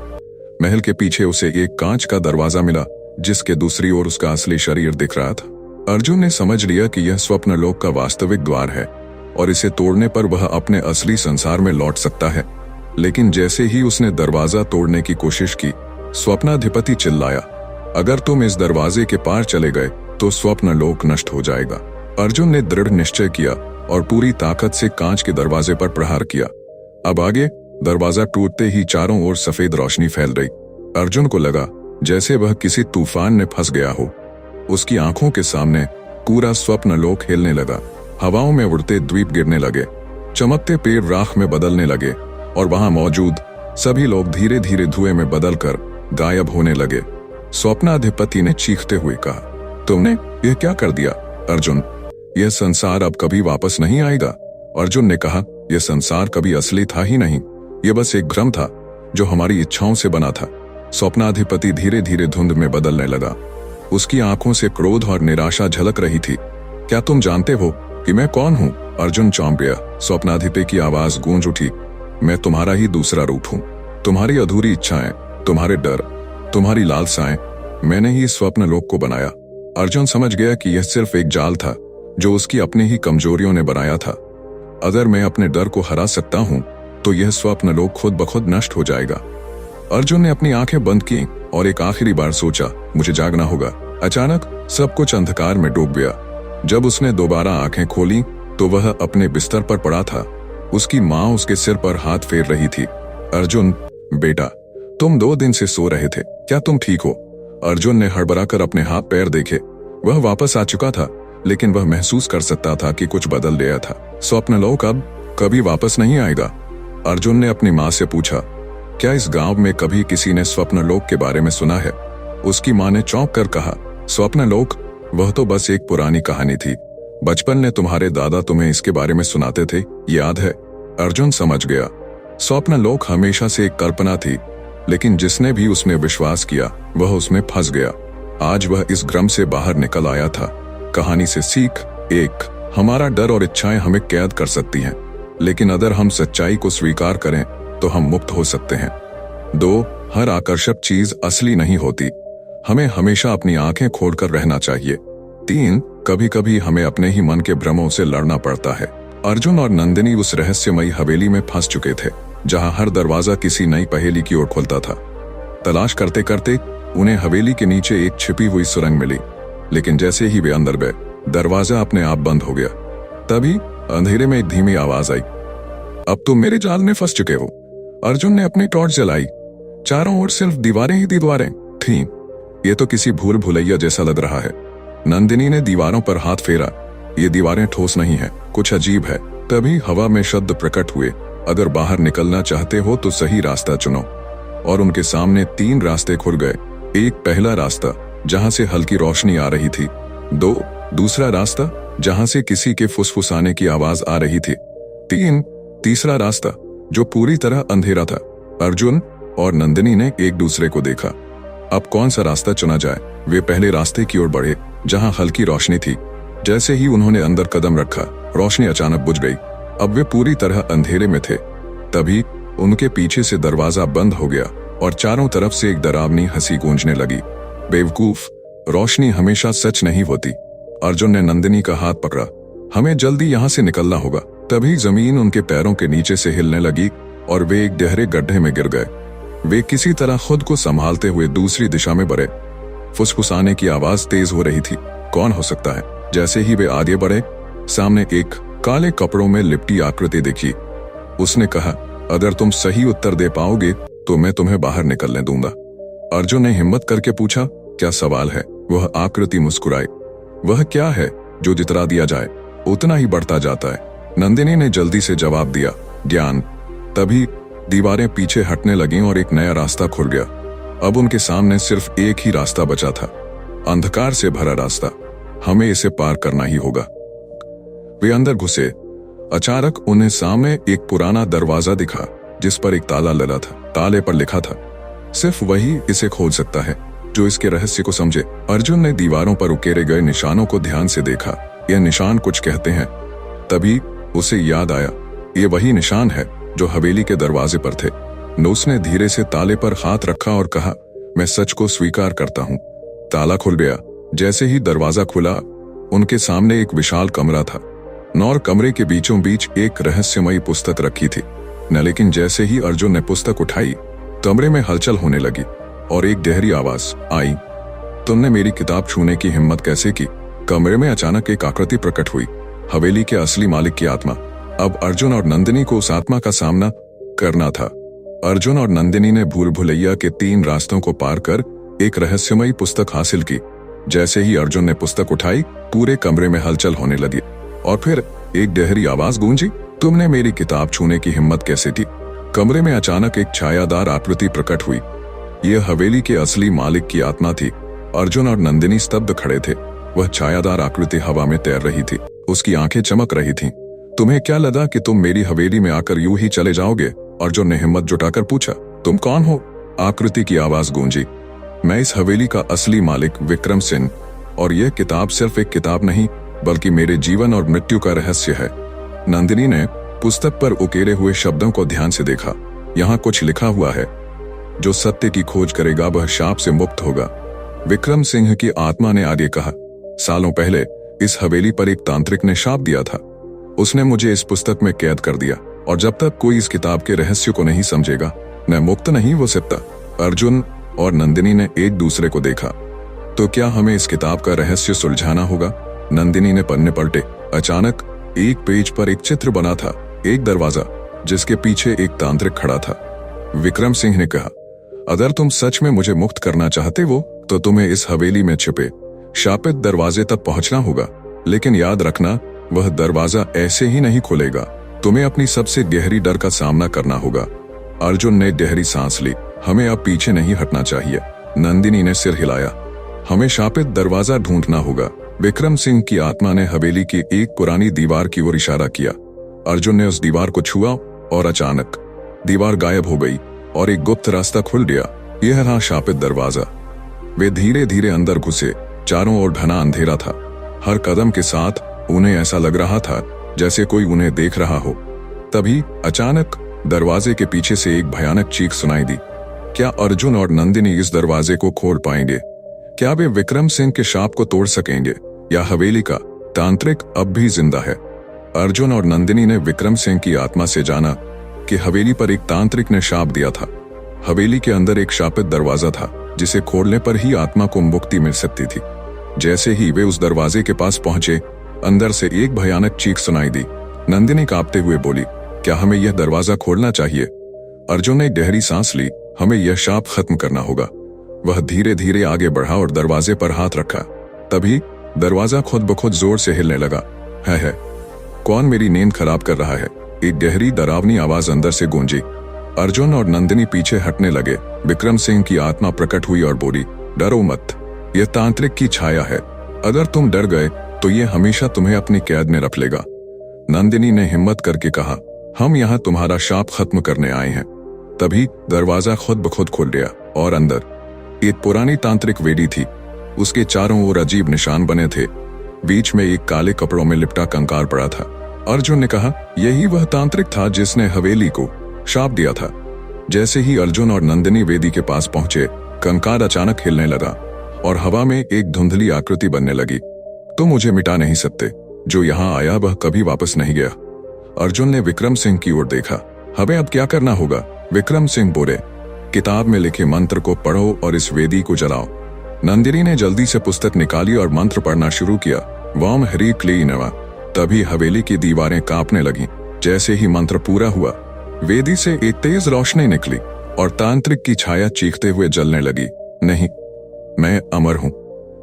महल के पीछे उसे एक कांच का दरवाजा मिला जिसके दूसरी ओर उसका असली शरीर दिख रहा था। अर्जुन ने समझ लिया कि यह स्वप्नलोक का वास्तविक द्वार है और इसे तोड़ने पर वह अपने असली संसार में लौट सकता है। लेकिन जैसे ही उसने दरवाजा तोड़ने की कोशिश की, स्वप्नाधिपति चिल्लाया, अगर तुम इस दरवाजे के पार चले गए तो स्वप्नलोक नष्ट हो जाएगा। अर्जुन ने दृढ़ निश्चय किया और पूरी ताकत से कांच के दरवाजे पर प्रहार किया। अब आगे दरवाजा टूटते ही चारों ओर सफेद रोशनी फैल रही। अर्जुन को लगा जैसे वह किसी तूफान में फंस गया हो। उसकी आंखों के सामने पूरा स्वप्नलोक हिलने लगा। हवाओं में उड़ते द्वीप गिरने लगे, चमकते पेड़ राख में बदलने लगे और वहां मौजूद सभी लोग धीरे धीरे धुएं में बदलकर गायब होने लगे। स्वप्नाधिपति ने चीखते हुए कहा, तुमने यह क्या कर दिया अर्जुन? यह संसार अब कभी वापस नहीं आएगा। अर्जुन ने कहा, यह संसार कभी असली था ही नहीं, यह बस एक भ्रम था जो हमारी इच्छाओं से बना था। स्वप्नाधिपति धीरे धीरे धुंध में बदलने लगा। उसकी आंखों से क्रोध और निराशा झलक रही थी। क्या तुम जानते हो कि मैं कौन हूँ? अर्जुन चौंक गया। स्वप्नाधिपति की आवाज गूंज उठी, मैं तुम्हारा ही दूसरा रूप हूँ। तुम्हारी अधूरी इच्छाएं, तुम्हारे डर, तुम्हारी लालसाएं, मैंने ही स्वप्नलोक को बनाया। अर्जुन समझ गया कि यह सिर्फ एक जाल था जो उसकी अपनी ही कमजोरियों ने बनाया था। अगर मैं अपने डर को हरा सकता हूँ तो यह स्वप्नलोक खुद ब खुद नष्ट हो जाएगा। अर्जुन ने अपनी आंखें बंद की और एक आखिरी बार सोचा, मुझे जागना होगा। अचानक सब कुछ अंधकार में डूब गया। जब उसने दोबारा आंखें खोली तो वह अपने बिस्तर पर पड़ा था। उसकी माँ उसके सिर पर हाथ फेर रही थी। अर्जुन, बेटा, तुम 2 दिन से सो रहे थे, क्या तुम ठीक हो? अर्जुन ने हड़बड़ाकर अपने हाथ पैर देखे। वह वापस आ चुका था, लेकिन वह महसूस कर सकता था कि कुछ बदल गया था। स्वप्नलोक अब कभी वापस नहीं आएगा। अर्जुन ने अपनी माँ से पूछा, क्या इस गांव में कभी किसी ने स्वप्नलोक के बारे में सुना है? उसकी माँ ने चौंक कर कहा, स्वप्नलोक? वह तो बस एक पुरानी कहानी थी। बचपन में तुम्हारे दादा तुम्हें इसके बारे में सुनाते थे, याद है? अर्जुन समझ गया। स्वप्नलोक हमेशा से एक कल्पना थी, लेकिन जिसने भी उसमें विश्वास किया वह उसमें फंस गया। आज वह इस भ्रम से बाहर निकल आया था। कहानी से सीख एक, हमारा डर और इच्छाएं हमें कैद कर सकती हैं, लेकिन अगर हम सच्चाई को स्वीकार करें तो हम मुक्त हो सकते हैं। 2, हर आकर्षक चीज असली नहीं होती, हमें हमेशा अपनी आंखें खोलकर रहना चाहिए। 3, कभी कभी हमें अपने ही मन के भ्रमों से लड़ना पड़ता है। अर्जुन और नंदिनी उस रहस्यमयी हवेली में फंस चुके थे, जहां हर दरवाजा किसी नई पहेली की ओर खुलता था। तलाश करते करते उन्हें हवेली के नीचे एक छिपी हुई सुरंग मिली, लेकिन जैसे ही वे अंदर गए, दरवाजा अपने आप बंद हो गया। तभी अंधेरे में एक धीमी आवाज आई, अब तुम मेरे जाल में फंस चुके हो। अर्जुन ने अपनी टॉर्च जलाई। चारों ओर सिर्फ दीवारें ही दीवारें थीं। ये तो किसी भूल भुलैया जैसा लग रहा है। नंदिनी ने दीवारों पर हाथ फेरा। ये दीवारें ठोस नहीं है, कुछ अजीब है। तभी हवा में शब्द प्रकट हुए, अगर बाहर निकलना चाहते हो तो सही रास्ता चुनो। और उनके सामने 3 रास्ते खुल गए। एक, पहला रास्ता जहां से हल्की रोशनी आ रही थी। 2, दूसरा रास्ता जहां से किसी के फुसफुसाने की आवाज आ रही थी। 3, तीसरा रास्ता जो पूरी तरह अंधेरा था। अर्जुन और नंदिनी ने एक दूसरे को देखा। अब कौन सा रास्ता चुना जाए? वे पहले रास्ते की ओर बढ़े जहां हल्की रोशनी थी। जैसे ही उन्होंने अंदर कदम रखा, रोशनी अचानक बुझ गई। अब वे पूरी तरह अंधेरे में थे। तभी उनके पीछे से दरवाजा बंद हो गया और चारों तरफ से एक डरावनी हंसी गूंजने लगी। बेवकूफ, रोशनी हमेशा सच नहीं होती। अर्जुन ने नंदिनी का हाथ पकड़ा, हमें जल्दी यहाँ से निकलना होगा। तभी जमीन उनके पैरों के नीचे से हिलने लगी और वे एक गहरे गड्ढे में गिर गए। वे किसी तरह खुद को संभालते हुए दूसरी दिशा में बढ़े। फुसफुसाने की आवाज तेज हो रही थी, कौन हो सकता है? जैसे ही वे आगे बढ़े, सामने एक काले कपड़ों में लिपटी आकृति दिखी। उसने कहा, अगर तुम सही उत्तर दे पाओगे तो मैं तुम्हें बाहर निकलने दूंगा। अर्जुन ने हिम्मत करके पूछा, क्या सवाल है? वह आकृति मुस्कुराई। वह क्या है जो जितना दिया जाए उतना ही बढ़ता जाता है? नंदिनी ने जल्दी से जवाब दिया, ज्ञान। तभी दीवारें पीछे हटने लगीं और एक नया रास्ता खुल गया। अब उनके सामने सिर्फ एक ही रास्ता बचा था, अंधकार से भरा रास्ता। हमें इसे पार करना ही होगा। वे अंदर घुसे। अचानक उन्हें सामने एक पुराना दरवाजा दिखा जिस पर एक ताला लगा था। ताले पर लिखा था, सिर्फ वही इसे खोल सकता है जो इसके रहस्य को समझे। अर्जुन ने दीवारों पर उकेरे गए निशानों को ध्यान से देखा। यह निशान कुछ कहते हैं। तभी उसे याद आया, ये वही निशान है जो हवेली के दरवाजे पर थे। उसने धीरे से ताले पर हाथ रखा और कहा, मैं सच को स्वीकार करता हूँ। ताला खुल गया। जैसे ही दरवाजा खुला, उनके सामने एक विशाल कमरा था। और कमरे के बीचों बीच एक रहस्यमयी पुस्तक रखी थी न। लेकिन जैसे ही अर्जुन ने पुस्तक उठाई, कमरे में हलचल होने लगी और एक गहरी आवाज आई, तुमने मेरी किताब छूने की हिम्मत कैसे की? कमरे में अचानक एक आकृति प्रकट हुई, हवेली के असली मालिक की आत्मा। अब अर्जुन और नंदिनी को उस आत्मा का सामना करना था। अर्जुन और नंदिनी ने भूल भुलैया के 3 रास्तों को पार कर एक रहस्यमयी पुस्तक हासिल की। जैसे ही अर्जुन ने पुस्तक उठाई, पूरे कमरे में हलचल होने लगी और फिर एक गहरी आवाज गूंजी, तुमने मेरी किताब छूने की हिम्मत कैसे की? कमरे में अचानक एक छायादार आकृति प्रकट हुई। यह हवेली के असली मालिक की आत्मा थी। अर्जुन और नंदिनी स्तब्ध खड़े थे। वह छायादार आकृति हवा में तैर रही थी। उसकी आंखें चमक रही थीं। तुम्हें क्या लगा कि तुम मेरी हवेली में आकर यूं ही चले जाओगे? अर्जुन ने हिम्मत जुटाकर पूछा। तुम कौन हो? आकृति की आवाज गूंजी। मैं इस हवेली का असली मालिक विक्रम सिंह, और यह किताब सिर्फ एक किताब नहीं बल्कि मेरे जीवन और मृत्यु का रहस्य है। नंदिनी ने पुस्तक पर उकेरे हुए शब्दों को ध्यान से देखा। यहाँ कुछ लिखा हुआ है, जो सत्य की खोज करेगा वह शाप से मुक्त होगा। विक्रम सिंह की आत्मा ने आगे कहा, सालों पहले इस हवेली पर एक तांत्रिक ने शाप दिया था। उसने मुझे इस पुस्तक में कैद कर दिया, और जब तक कोई इस किताब के रहस्य को नहीं समझेगा, मैं मुक्त नहीं हो सकता। अर्जुन और नंदिनी ने एक दूसरे को देखा। तो क्या हमें इस किताब का रहस्य सुलझाना होगा? नंदिनी ने पन्ने पलटे। अचानक एक पेज पर एक चित्र बना था, एक दरवाजा जिसके पीछे एक तांत्रिक खड़ा था। विक्रम सिंह ने कहा, अगर तुम सच में मुझे मुक्त करना चाहते हो तो तुम्हें इस हवेली में छिपे शापित दरवाजे तक पहुंचना होगा। लेकिन याद रखना, वह दरवाजा ऐसे ही नहीं खुलेगा। तुम्हें अपनी सबसे गहरी डर का सामना करना होगा। अर्जुन ने गहरी सांस ली। हमें अब पीछे नहीं हटना चाहिए। नंदिनी ने सिर हिलाया। हमें शापित दरवाजा ढूंढना होगा। विक्रम सिंह की आत्मा ने हवेली की एक पुरानी दीवार की ओर इशारा किया। अर्जुन ने उस दीवार को छुआ और अचानक दीवार गायब हो गई और एक गुप्त रास्ता खुल गया। यह रहा शापित दरवाजा। वे धीरे धीरे अंदर घुसे। चारों ओर घना अंधेरा था। हर कदम के साथ उन्हें ऐसा लग रहा था जैसे कोई उन्हें देख रहा हो। तभी अचानक दरवाजे के पीछे से एक भयानक चीख सुनाई दी। क्या अर्जुन और नंदिनी इस दरवाजे को खोल पाएंगे? क्या वे विक्रम सिंह के शाप को तोड़ सकेंगे या हवेली का तांत्रिक अब भी जिंदा है? अर्जुन और नंदिनी ने विक्रम सिंह की आत्मा से जाना कि हवेली पर एक तांत्रिक ने शाप दिया था। हवेली के अंदर एक शापित दरवाजा था जिसे खोलने पर ही आत्मा को मुक्ति मिल सकती थी। जैसे ही वे उस दरवाजे के पास पहुंचे, अंदर से एक भयानक चीख सुनाई दी। नंदिनी कांपते हुए बोली, क्या हमें यह दरवाजा खोलना चाहिए? अर्जुन ने गहरी सांस ली। हमें यह शाप खत्म करना होगा। वह धीरे धीरे आगे बढ़ा और दरवाजे पर हाथ रखा। तभी दरवाजा खुद ब खुद जोर से हिलने लगा। है कौन मेरी नींद खराब कर रहा है? एक गहरी डरावनी आवाज अंदर से गूंजी। अर्जुन और नंदिनी पीछे हटने लगे। विक्रम सिंह की आत्मा प्रकट हुई और बोली, डरो मत, यह तांत्रिक की छाया है। अगर तुम डर गए तो ये हमेशा तुम्हें अपनी कैद में रख लेगा। नंदिनी ने हिम्मत करके कहा, हम यहाँ तुम्हारा शाप खत्म करने आए हैं। तभी दरवाजा खुद ब खुद खुल गया और अंदर एक पुरानी तांत्रिक वेदी थी। उसके चारों ओर अजीब निशान बने थे। बीच में एक काले कपड़ों में लिपटा कंकाल पड़ा था। अर्जुन ने कहा, यही वह तांत्रिक था जिसने हवेली को शाप दिया था। जैसे ही अर्जुन और नंदिनी वेदी के पास पहुंचे, कंकाल अचानक हिलने लगा और हवा में एक धुंधली आकृति बनने लगी। तुम मुझे मिटा नहीं सकते। जो यहाँ आया वह कभी वापस नहीं गया। अर्जुन ने विक्रम सिंह की ओर देखा। हमें अब क्या करना होगा? विक्रम सिंह बोले, किताब में लिखे मंत्र को पढ़ो और इस वेदी को जलाओ। नंदिनी ने जल्दी से पुस्तक निकाली और मंत्र पढ़ना शुरू किया। वाम हरी क्ली नवा। तभी हवेली की दीवारें कांपने लगीं। जैसे ही मंत्र पूरा हुआ, वेदी से एक तेज रोशनी निकली और तांत्रिक की छाया चीखते हुए जलने लगी। नहीं, मैं अमर हूं।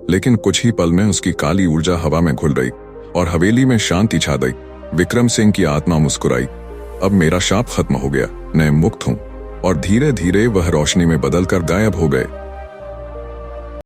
लेकिन कुछ ही पल में उसकी काली ऊर्जा हवा में घुल गई और हवेली में शांति छा गई। विक्रम सिंह की आत्मा मुस्कुराई। अब मेरा शाप खत्म हो गया, मैं मुक्त हूं। और धीरे धीरे वह रोशनी में बदलकर गायब हो गए।